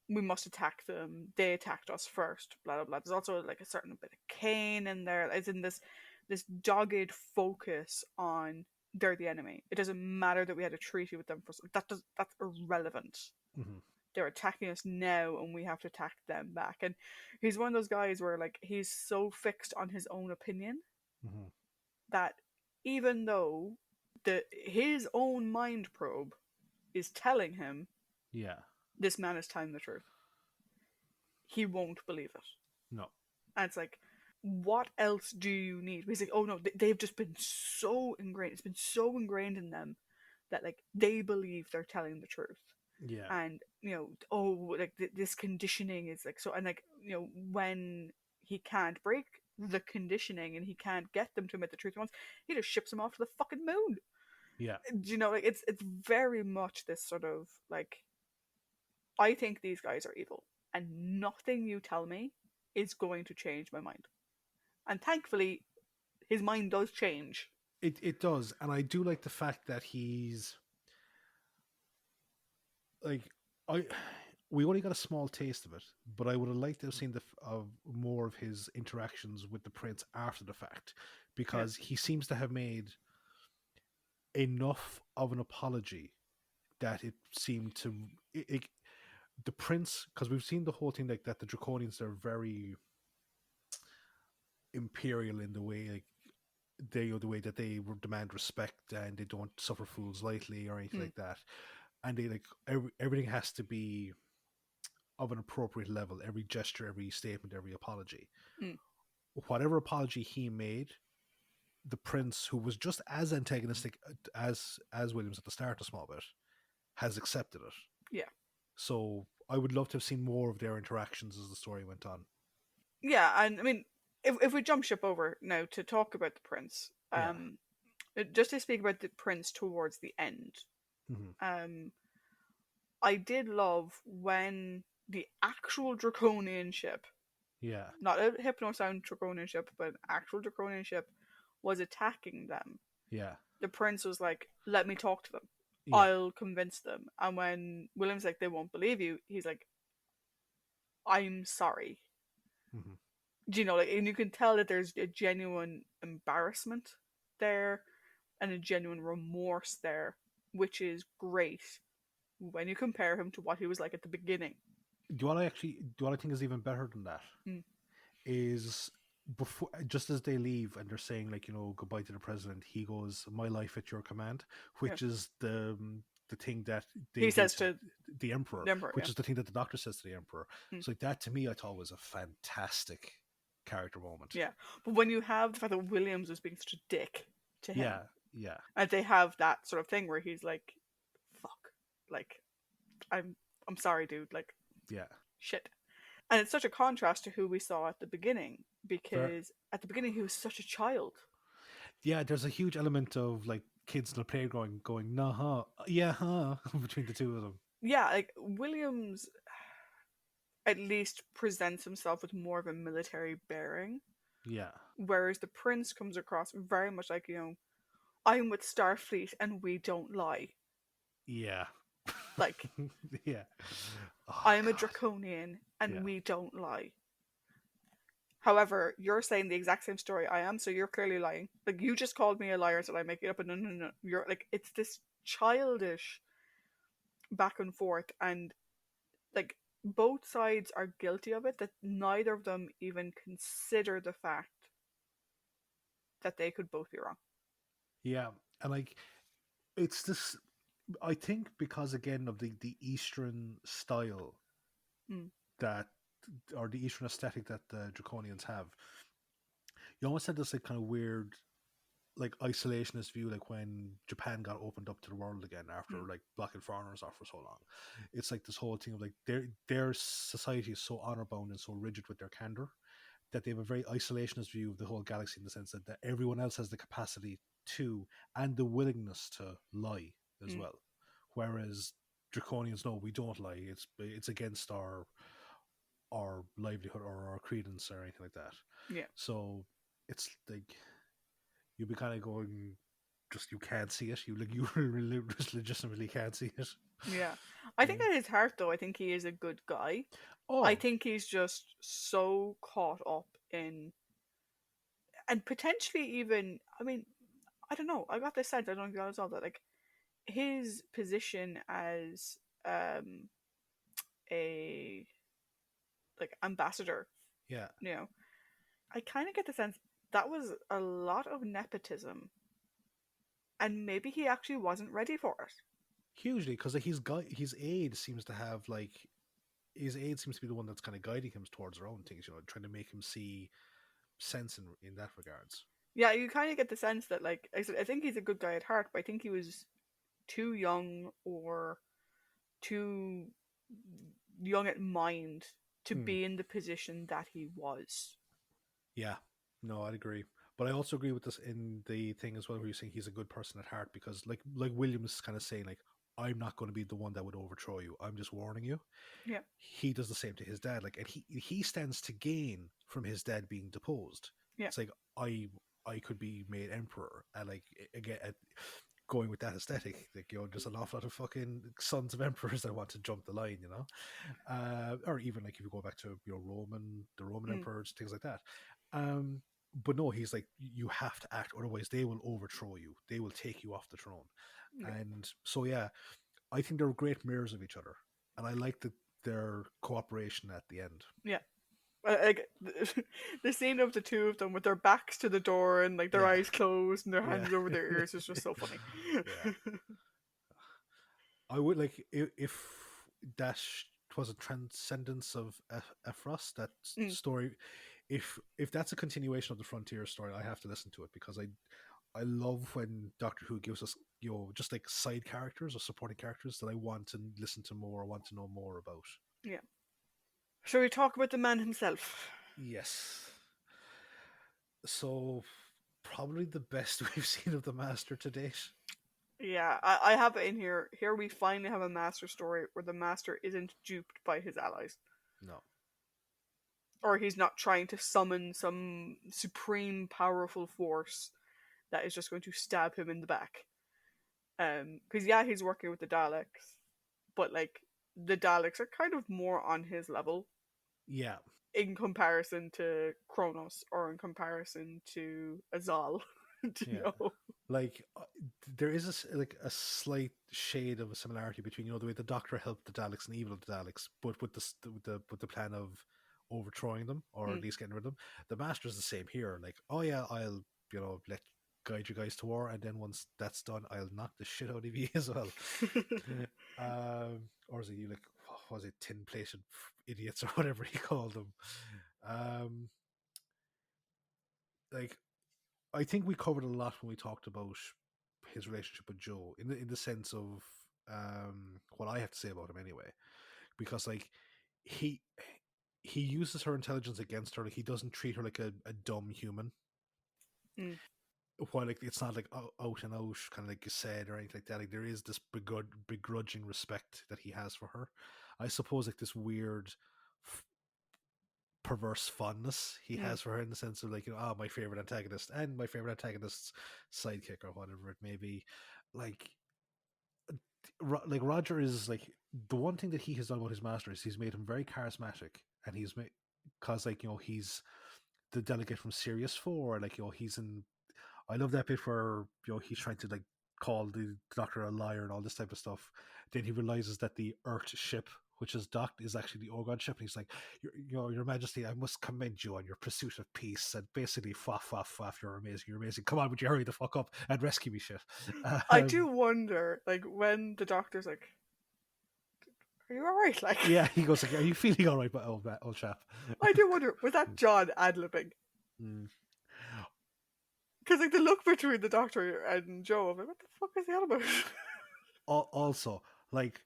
we must attack them. They attacked us first. Blah blah blah. There's also like a certain bit of Cain in there. It's in this dogged focus on they're the enemy. It doesn't matter that we had a treaty with them for that's irrelevant. Mhm. They're attacking us now, and we have to attack them back. And he's one of those guys where like he's so fixed on his own opinion Mhm. that even though his own mind probe is telling him Yeah. this man is telling the truth, he won't believe it. No. And it's like, what else do you need? He's like, oh no, they've just been so ingrained. It's been so ingrained in them that like they believe they're telling the truth. Yeah. And oh, like this conditioning is like so, and like when he can't break the conditioning and he can't get them to admit the truth he wants, he just ships them off to the fucking moon. Yeah. Like it's very much this sort of like, I think these guys are evil, and nothing you tell me is going to change my mind. And thankfully, his mind does change. It does, and I do like the fact that he's like I. We only got a small taste of it, but I would have liked to have seen of more of his interactions with the prince after the fact, Yeah. because he seems to have made enough of an apology that it seemed to the prince, because we've seen the whole thing like that the Draconians are very imperial in the way like they the way that they demand respect and they don't suffer fools lightly or anything Mm, like that, and they like everything has to be of an appropriate level, every gesture, every statement, every apology. mm, Whatever apology he made, the prince, who was just as antagonistic as Williams at the start a small bit, has accepted it. yeah. So I would love to have seen more of their interactions as the story went on. Yeah, and I mean, if we jump ship over now to talk about the prince, Yeah. just to speak about the prince towards the end, Hmm. um, I did love when the actual draconian ship, Yeah. not a hypnosound draconian ship, but an actual draconian ship, was attacking them. Yeah. The prince was like, "Let me talk to them. Yeah. I'll convince them." And when William's like, "They won't believe you," he's like, "I'm sorry." Hmm. Do you know, like, and you can tell that there's a genuine embarrassment there and a genuine remorse there, which is great when you compare him to what he was like at the beginning. Do what I think is even better than that Mm, is before, just as they leave and they're saying like goodbye to the president, he goes, "My life at your command," yeah. which is the thing that He they says to to the emperor, Denver, which yeah. is the thing that the doctor says to the emperor. Mm, So like that to me, I thought was a fantastic character moment. yeah. But when you have the fact that Williams was being such a dick to him, Yeah. Yeah. and they have that sort of thing where he's like, fuck. Like, I'm I'm sorry, dude, like Yeah. shit. And it's such a contrast to who we saw at the beginning, Fair. because at the beginning he was such a child. Yeah, there's a huge element of like kids in the playground going, "Nah, huh, yeah, huh," between the two of them. Yeah, like Williams at least presents himself with more of a military bearing, Yeah. whereas the prince comes across very much like, I'm with Starfleet and we don't lie. Yeah. Like, Yeah. Oh I'm a God. draconian and Yeah. we don't lie. However, you're saying the exact same story I am, so you're clearly lying. Like, you just called me a liar and said I make it up, and no, no, no. You're like, it's this childish back and forth, and like, both sides are guilty of it, that neither of them even consider the fact that they could both be wrong. Yeah. And like it's this I think because again of the Eastern style Mm, that or the Eastern aesthetic that the Draconians have, you almost had this like kind of weird like isolationist view, like when Japan got opened up to the world again after mm, like blocking foreigners off for so long. It's like this whole thing of like their society is so honor bound and so rigid with their candor that they have a very isolationist view of the whole galaxy in the sense that everyone else has the capacity to and the willingness to lie as mm. well. Whereas Draconians, no, we don't lie. It's against our livelihood or our credence or anything like that. Yeah, So it's like you'll be kind of going, just you can't see it. You like you just legitimately can't see it. yeah. I think Yeah. at his heart, though, I think he is a good guy. I Oh, think he's just so caught up in, and potentially even, I mean, I don't know. I got this sense, I don't know if you all that, like, his position as um a like ambassador, yeah, you know, I kind of get the sense that was a lot of nepotism, and maybe he actually wasn't ready for it. hugely because his aide seems to have like his aide seems to be the one that's kind of guiding him towards their own things. Trying to make him see sense in that regards. Yeah, you kind of get the sense that, like I said, I think he's a good guy at heart, but I think he was too young or too young at mind to Hmm. be in the position that he was. Yeah, no, I'd agree. But I also agree with this in the thing as well, where you're saying he's a good person at heart because, like Williams kind of saying, like I'm not going to be the one that would overthrow you. I'm just warning you. Yeah. He does the same to his dad. Like, and he stands to gain from his dad being deposed. Yeah. It's like I could be made emperor, and like again, going with that aesthetic, like there's an awful lot of fucking sons of emperors that want to jump the line, or even like if you go back to the Roman Mm. emperors, things like that. But no, he's like, you have to act, otherwise they will overthrow you. They will take you off the throne. Yeah. And so yeah, I think they're great mirrors of each other, and I like their cooperation at the end. Yeah. Like the scene of the two of them with their backs to the door and like their Yeah, eyes closed and their yeah, hands over their ears is just so funny. yeah. I would like if that was a transcendence of Ephros, that Mm. story. If that's a continuation of the Frontier story, I have to listen to it because I love when Doctor Who gives us just like side characters or supporting characters that I want to listen to more, or want to know more about. Yeah. Shall we talk about the man himself? Yes. So probably the best we've seen of the Master to date. Yeah, I have it in here. Here we finally have a master story where the master isn't duped by his allies. No. Or he's not trying to summon some supreme powerful force that is just going to stab him in the back. Because yeah, he's working with the Daleks, but like the Daleks are kind of more on his level Yeah. in comparison to Kronos or in comparison to Azal. Do you Yeah. know? Like there is like a slight shade of a similarity between the way the Doctor helped the Daleks and evil of the Daleks, but with the plan of overthrowing them, or at Mm. least getting rid of them. The Master's the same here. Like, oh yeah, I'll let guide you guys to war, and then once that's done, I'll knock the shit out of you as well. Or is it you like, what was it, tin plated idiots or whatever he called them? Um, like I think we covered a lot when we talked about his relationship with Joe, in the sense of what I have to say about him anyway, because like he he uses her intelligence against her. Like, he doesn't treat her like a dumb human. Mm. While like it's not like out and out kind of like you said or anything like that. Like, there is this begrudging respect that he has for her. I suppose like this weird perverse fondness he Mm. has for her, in the sense of like, my favorite antagonist and my favorite antagonist's sidekick, or whatever it may be. Like, like Roger is like, the one thing that he has done about his master is he's made him very charismatic, and he's made, because like he's the delegate from Sirius 4. Like, he's in, I love that bit where he's trying to like call the Doctor a liar and all this type of stuff. Then he realizes that the Earth ship, which is docked, is actually the Orgon ship, and he's like, Your Majesty, I must commend you on your pursuit of peace, and basically, faff, you're amazing, you're amazing. Come on, would you hurry the fuck up and rescue me, shit? I do wonder, like, when the doctor's like, "Are you all right?" Like, Yeah, he goes like, "Are you feeling all right, but old chap?" I do wonder, was that John ad libbing? Mm. Because like the look between the doctor and Joe, I'm like, what the fuck is he on about? Also, like,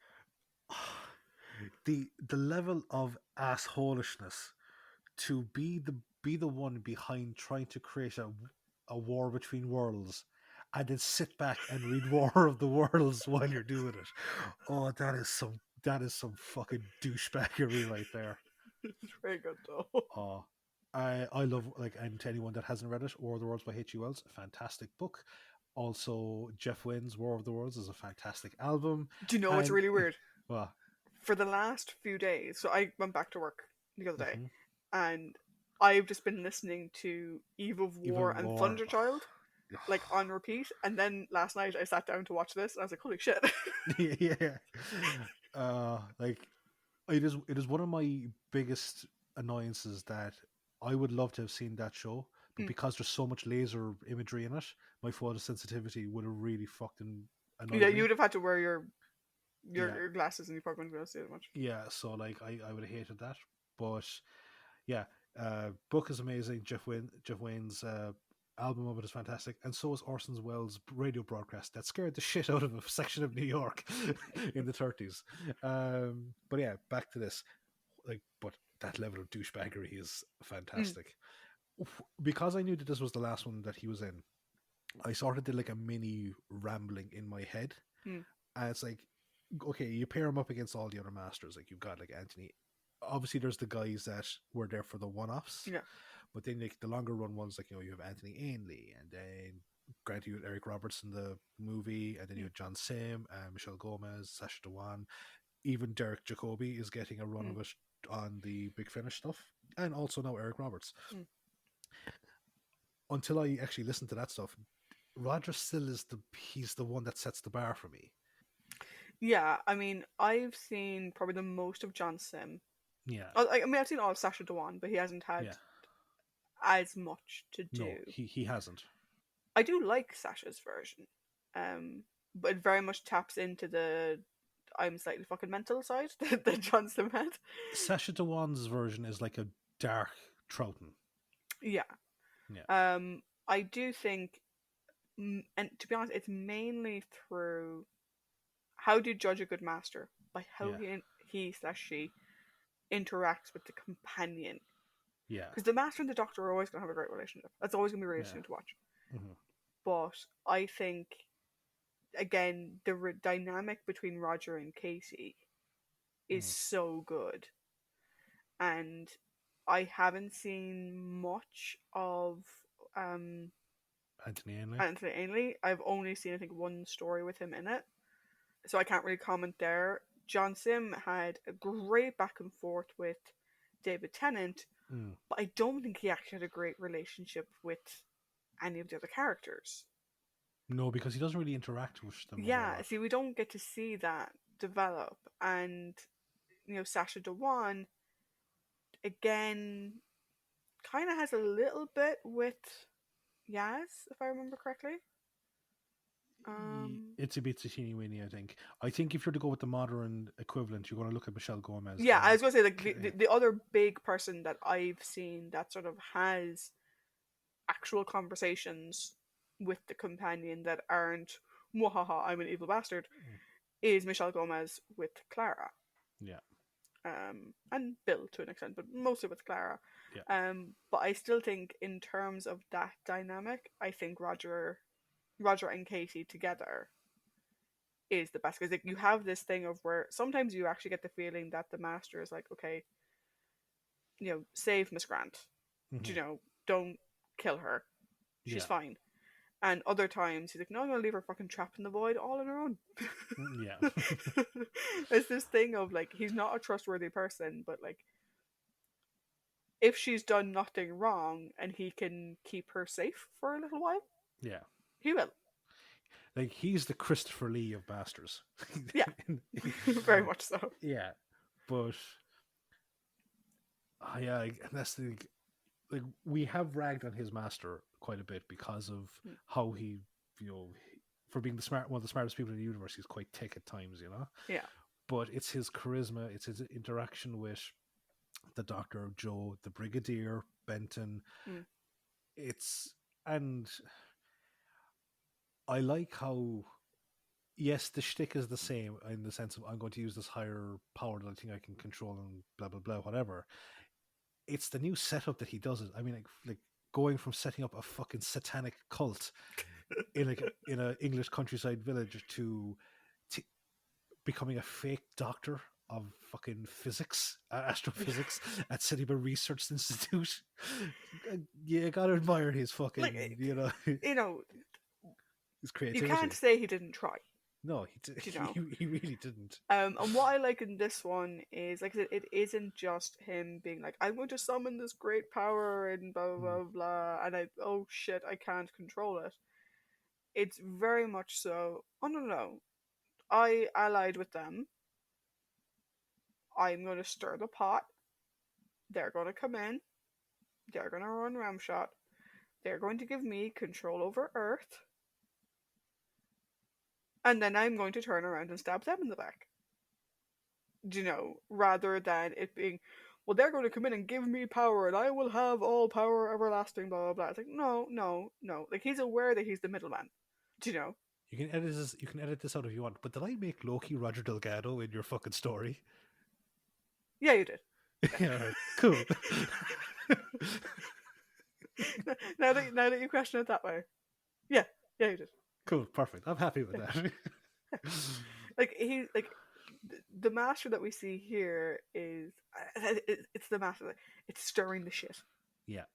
the level of assholishness to be the one behind trying to create a war between worlds, and then sit back and read War of the Worlds while you're doing it. Oh, that is some fucking douchebaggery right there. It's very good though. Oh, I love, like, and to anyone that hasn't read it, War of the Worlds by H.G. Wells, a fantastic book. Also, Jeff Wynne's War of the Worlds is a fantastic album. Do you know what's And really weird? well, For the last few days, so I went back to work the other day, mhm. and I've just been listening to Eve of War Even and more. Thunderchild, like on repeat. And then last night I sat down to watch this, and I was like, "Holy shit!" Yeah. Like, it is one of my biggest annoyances that I would love to have seen that show, but Mm. because there's so much laser imagery in it, my photosensitivity would have really fucking Yeah, annoyed you me. would have had to wear your Yeah, your glasses, and you probably wouldn't be able to see it much. yeah. So like, I would have hated that, but yeah, book is amazing. Jeff Wayne's album of it is fantastic, and so is Orson Welles' radio broadcast that scared the shit out of a section of New York in the 30s. But yeah, back to this. Like, but that level of douchebaggery is Mm. fantastic. Because I knew that this was the last one that he was in, I sort of did like a mini rambling in my head, Mm. and it's like, okay, you pair him up against all the other masters. Like you've got like Anthony. Obviously, there's the guys that were there for the one-offs, Yeah. but then like the longer run ones, like you have Anthony Ainley, and then granted you had Eric Roberts in the movie, and then you Mm. had John Sim, Michelle Gomez, Sasha Dewan, even Derek Jacobi is getting a run Mm. of it on the Big Finish stuff, and also now Eric Roberts. Mm. Until I actually listen to that stuff, Roger still is he's the one that sets the bar for me. Yeah, I mean, I've seen probably the most of John Sim. Yeah, I mean, I've seen all of Sasha Dewan, but he hasn't had yeah. as much to do. No, he hasn't. I do like Sasha's version, um, but it very much taps into the I'm slightly fucking mental side that John Sim had. Sasha Dewan's version is like a dark Troughton. Yeah. Yeah, I do think, and to be honest, it's mainly through how do you judge a good master by how yeah, he/she interacts with the companion. yeah, Because the master and the doctor are always going to have a great relationship. That's always going to be really yeah. interesting to watch. Hmm. But I think, again, the dynamic between Roger and Casey is Hmm. so good. And I haven't seen much of um, Anthony Ainley. Anthony Ainley. I've only seen, I think, one story with him in it. So I can't really comment there. John Sim had a great back and forth with David Tennant, Mm. but I don't think he actually had a great relationship with any of the other characters. No, because he doesn't really interact with them a whole Yeah, lot. see, we don't get to see that develop. And, Sasha Dewan, again, kind of has a little bit with Yaz, if I remember correctly. Um, It's a bit teeny weeny, I think. I think if you're to go with the modern equivalent, you're going to look at Michelle Gomez yeah, I and was going to say, like, the other big person that I've seen that sort of has actual conversations with the companion that aren't, "Mwahaha, I'm an evil bastard," is Michelle Gomez with Clara. yeah, And Bill to an extent, but mostly with Clara. yeah, But I still think, in terms of that dynamic, I think Roger and Katie together is the best because like, you have this thing of where sometimes you actually get the feeling that the master is like, okay, save Miss Grant, hmm, don't kill her, she's yeah, fine. And other times he's like, no, I'm gonna leave her fucking trapped in the void all on her own. yeah, It's this thing of like he's not a trustworthy person, but like if she's done nothing wrong and he can keep her safe for a little while, yeah. he will. Like he's the Christopher Lee of masters. Yeah, very much so. Yeah, but yeah, that's the like we have ragged on his master quite a bit because of Mm. how he, you know, for being one of the smartest people in the universe, he's quite thick at times, you know. Yeah. But it's his charisma, it's his interaction with the Doctor, Joe, the Brigadier, Benton. Mm. It's and I like how yes, the shtick is the same in the sense of I'm going to use this higher power that I think I can control and blah blah blah whatever. It's the new setup that he does it. I mean, like going from setting up a fucking satanic cult in a English countryside village to becoming a fake doctor of fucking physics, astrophysics at Citiba Research Institute. Yeah, gotta admire his Like, fucking, you know, his you can't creativity. say he didn't try. No, You know. he really didn't. And what I like in this one is, like I said, it isn't just him being like, "I'm going to summon this great power" and blah Mm, blah blah, and oh shit, I can't control it. It's very much so. Oh no, no, I allied with them. I'm going to stir the pot. They're going to come in. They're going to run ramshot. They're going to give me control over Earth, and then I'm going to turn around and stab them in the back. Rather than it being, well, they're going to come in and give me power, and I will have all power everlasting, blah blah blah. It's like, no, no, no. Like he's aware that he's the middleman. Do you know? You can edit this. You can edit this out if you want. But did I make Loki Roger Delgado in your fucking story? Yeah, you did. Yeah, all right, cool. Now that you question it that way, yeah, yeah, you did. Cool, perfect. I'm happy with that. The master that we see here is it's the master. It's stirring the shit. Yeah.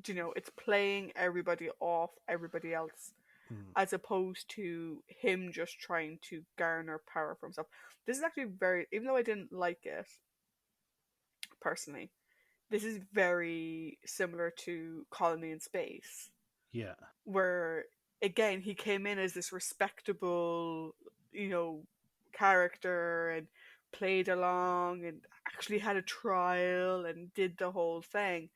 It's playing everybody off everybody else, Mm. as opposed to him just trying to garner power for himself. This is actually even though I didn't like it personally, this is very similar to Colony in Space, Yeah. where again he came in as this respectable, you know, character and played along and actually had a trial and did the whole thing.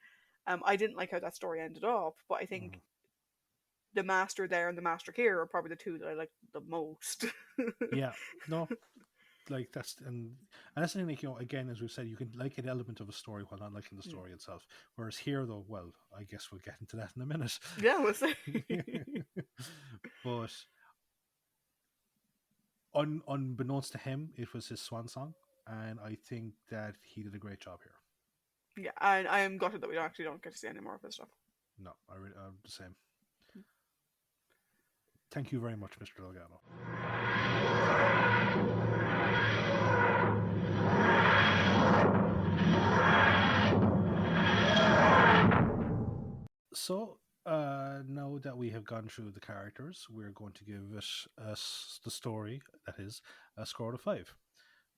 I didn't like how that story ended up, but I think Mm. the master there and the master here are probably the two that I like the most. Yeah. No, like and that's the thing, like, again, as we've said, you can like an element of a story while not liking the story itself. Whereas here, though, well, I guess we'll get into that in a minute. Yeah, we'll see. But unbeknownst to him, it was his swan song, and I think that he did a great job here. Yeah, and I am gutted that we don't get to see any more of this stuff. No, I'm the same. Thank you very much, Mr. Delgado. So, now that we have gone through the characters, we're going to give it the story, that is, a score out of 5.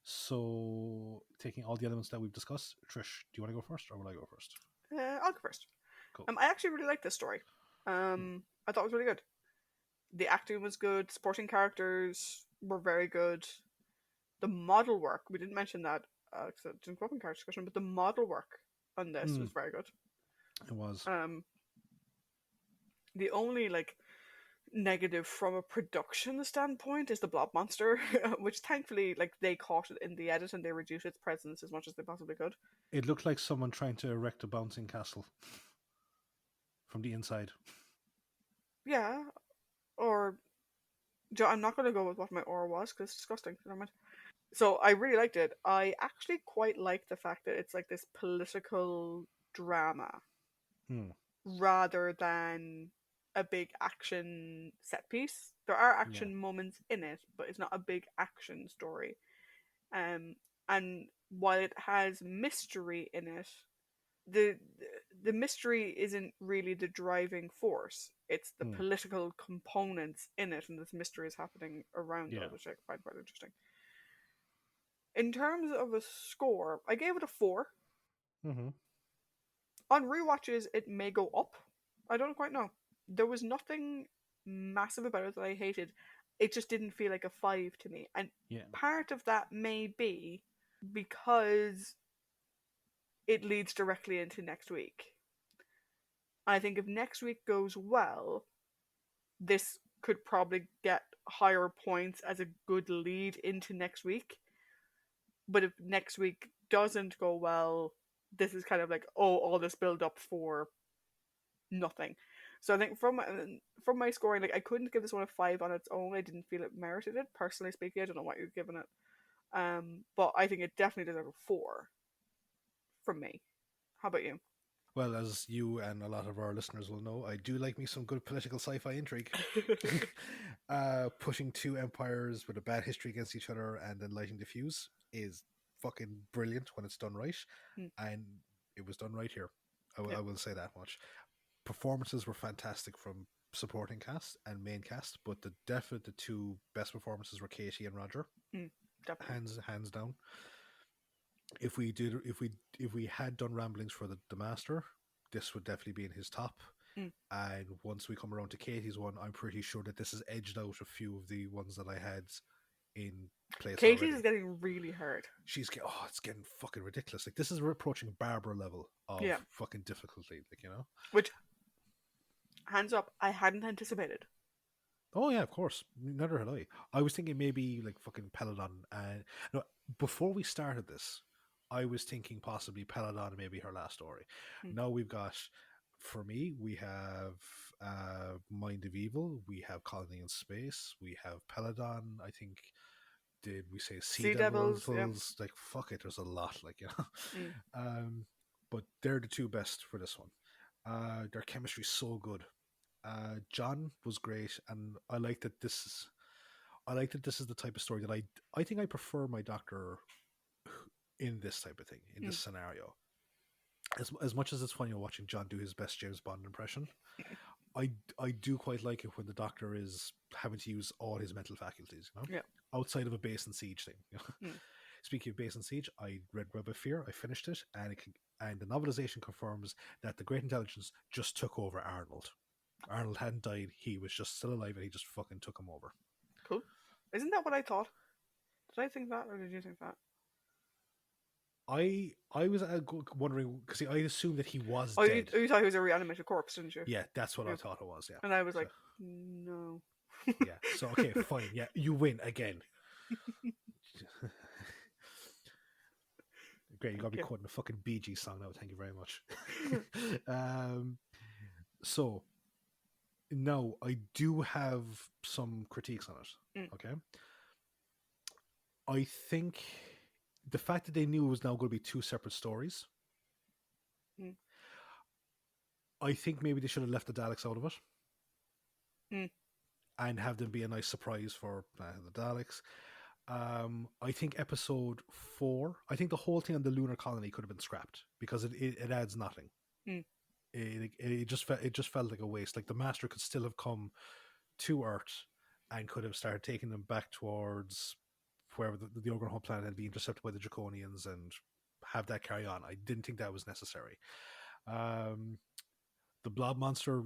So, taking all the elements that we've discussed, Trish, do you want to go first, or will I go first? I'll go first. Cool. I actually really liked this story. I thought it was really good. The acting was good. Supporting characters were very good. The model work, we didn't mention that because it didn't come up in character discussion, but the model work on this was very good. It was. The only negative from a production standpoint is the blob monster, which thankfully they caught it in the edit and they reduced its presence as much as they possibly could. It looked like someone trying to erect a bouncing castle from the inside. Yeah, or I'm not going to go with what my or was because it's disgusting. Never mind. So I really liked it. I actually quite like the fact that it's like this political drama rather than a big action set piece. There are action moments in it, but it's not a big action story. And while it has mystery in it, the mystery isn't really the driving force. It's the political components in it, and this mystery is happening around it, which I find quite interesting. In terms of a score, I gave it a 4. Mm-hmm. On rewatches, it may go up. I don't quite know. There was nothing massive about it that I hated. It just didn't feel like a 5 to me. And part of that may be because it leads directly into next week. I think if next week goes well, this could probably get higher points as a good lead into next week. But if next week doesn't go well, this is kind of like, all this build up for nothing. So I think from my scoring, I couldn't give this one a 5 on its own. I didn't feel it merited it, personally speaking. I don't know what you've given it. But I think it definitely deserves a 4 from me. How about you? Well, as you and a lot of our listeners will know, I do like me some good political sci-fi intrigue. Pushing two empires with a bad history against each other and then lighting the fuse is fucking brilliant when it's done right. And it was done right here. I will say that much. Performances were fantastic from supporting cast and main cast, but the two best performances were Katie and Roger. Hands down. If we had done ramblings for the master, this would definitely be in his top. And once we come around to Katie's one, I'm pretty sure that this has edged out a few of the ones that I had in place. Katie's already. Is getting really hard. It's getting fucking ridiculous. Like, this is approaching Barbara level of fucking difficulty. Which, hands up, I hadn't anticipated. Oh yeah, of course. Neither had I. I was thinking maybe like fucking Peladon. And no, before we started this, I was thinking possibly Peladon maybe her last story. Now we've got, for me, we have Mind of Evil, we have Colony in Space, we have Peladon. I think, did we say Sea Devils? Yeah. Like, fuck it, there's a lot, but they're the two best for this one. Their chemistry is so good. John was great, and I like that this is, I like that this is the type of story that I think I prefer my Doctor in this type of thing, in this Mm. scenario. As much as it's funny watching John do his best James Bond impression, I do quite like it when the Doctor is having to use all his mental faculties, you know, Yeah. outside of a base and siege thing. You know? Mm. Speaking of base and siege, I read Web of Fear. I finished it, and the novelization confirms that the Great Intelligence just took over Arnold. Arnold hadn't died; he was just still alive, and he just fucking took him over. Cool. Isn't that what I thought? Did I think that, or did you think that? I was wondering because I assumed that he was Oh, dead. you thought he was a reanimated corpse, didn't you? Yeah, that's what I Yeah. thought it was. Yeah. And I was So like, no. yeah. So okay, fine. Yeah, you win again. Great, you got me Yeah. quoting a fucking Bee Gees song now. Thank you very much. So now I do have some critiques on it. Mm. Okay, I think the fact that they knew it was now going to be two separate stories. Mm. I think maybe they should have left the Daleks out of it. Mm. And have them be a nice surprise for the Daleks. I think episode 4, I think the whole thing on the lunar colony could have been scrapped because it adds nothing. Mm. It just felt like a waste. Like the Master could still have come to Earth and could have started taking them back towards wherever the Organ Home planet and be intercepted by the Draconians and have that carry on. I didn't think that was necessary. The blob monster,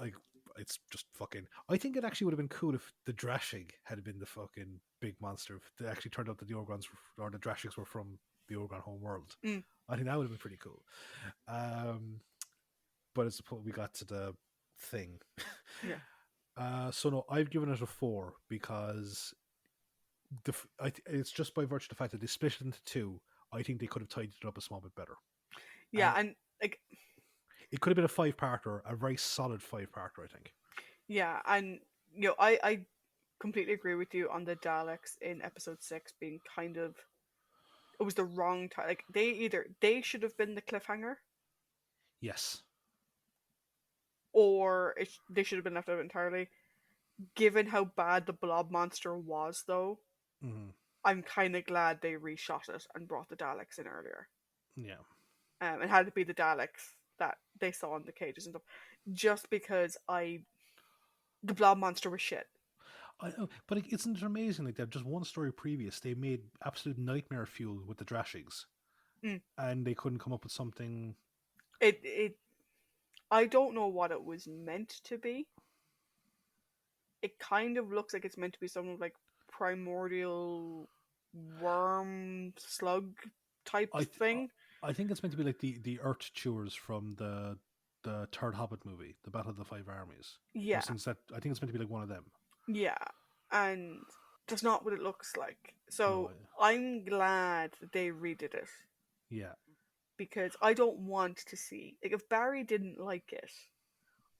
like it's just fucking. I think it actually would have been cool if the Drashig had been the fucking big monster. If it actually turned out that the Orgons or the Drashigs were from the Orgon home world. Mm. I think that would have been pretty cool. But it's we got to the thing. Yeah. So no, I've given it a 4 because it's just by virtue of the fact that they split it into 2. I think they could have tidied it up a small bit better. Yeah, and like it could have been a 5-parter, a very solid 5-parter, I think. yeah, and I completely agree with you on the Daleks in episode 6 being kind of, it was the wrong time. Like they should have been the cliffhanger, Yes. or they should have been left out entirely. Given how bad the blob monster was, though, Mm-hmm. I'm kind of glad they reshot it and brought the Daleks in earlier. Yeah. And had it be the Daleks that they saw in the cages and stuff, just because the blob monster was shit. I know, but isn't it amazing? Like that, just one story previous, they made absolute nightmare fuel with the Drashigs, Mm. and they couldn't come up with something. It I don't know what it was meant to be. It kind of looks like it's meant to be some like primordial worm slug type thing. I think it's meant to be like the Earth Chewers from the third Hobbit movie, the Battle of the Five Armies. Yeah. Those things that I think it's meant to be like one of them. Yeah, and that's not what it looks like. So No, I'm glad that they redid it yeah. because I don't want to see, like, if Barry didn't like it,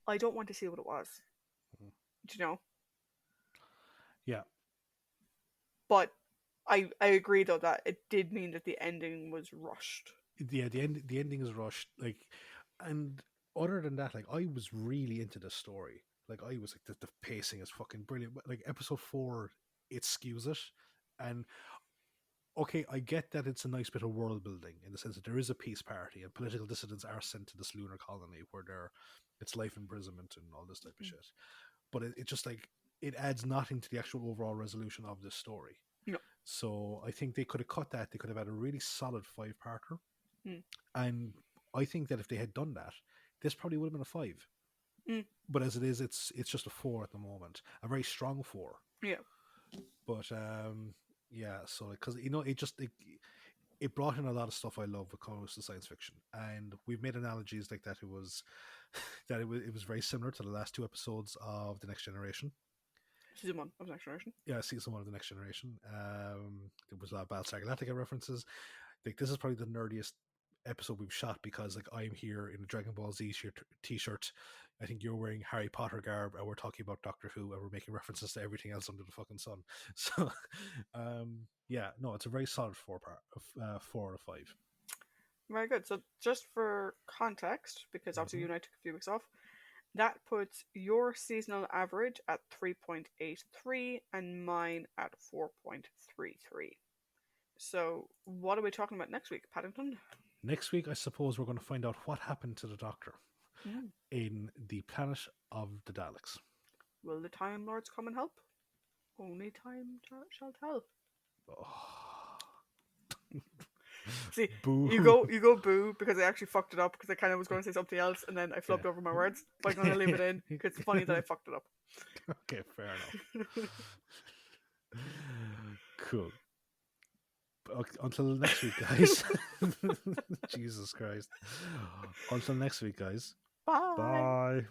I don't want to see what it was. Mhm. Do you know? Yeah. But I agree though that it did mean that the ending was rushed. Yeah, the ending is rushed. Like, and other than that, like I was really into the story. Like I was like the pacing is fucking brilliant. But like episode 4, it skews it, and okay, I get that it's a nice bit of world building in the sense that there is a peace party and political dissidents are sent to this lunar colony where it's life imprisonment and all this type of shit. But it just like it adds nothing to the actual overall resolution of this story. No. So I think they could have cut that. They could have had a really solid 5-parter. Mm. And I think that if they had done that, this probably would have been a 5. Mm. But as it is, it's just a 4 at the moment, a very strong 4. Yeah. But yeah, so because it brought in a lot of stuff I love when it comes to science fiction, and we've made analogies like that. It was it was very similar to the last 2 episodes of The Next Generation. Season 1 of Next Generation. Yeah, season 1 of The Next Generation. There was a lot of Battlestar Galactica references. Like this is probably the nerdiest episode we've shot because like I'm here in a Dragon Ball Z t-shirt. I think you're wearing Harry Potter garb, and we're talking about Doctor Who, and we're making references to everything else under the fucking sun. So, yeah, no, it's a very solid 4 out of 5. Very good. So just for context, because obviously you and I took a few weeks off, That puts your seasonal average at 3.83 and mine at 4.33. So, what are we talking about next week, Paddington? Next week, I suppose we're going to find out what happened to the Doctor Mm. in the planet of the Daleks. Will the Time Lords come and help? Only time shall tell. See, Boo. you go boo because I actually fucked it up because I kind of was going to say something else and then I flubbed over my words. But I'm going to leave it in because it's funny that I fucked it up. Okay, fair enough. Cool. Okay, until next week, guys. Jesus Christ. Until next week, guys. Bye. Bye.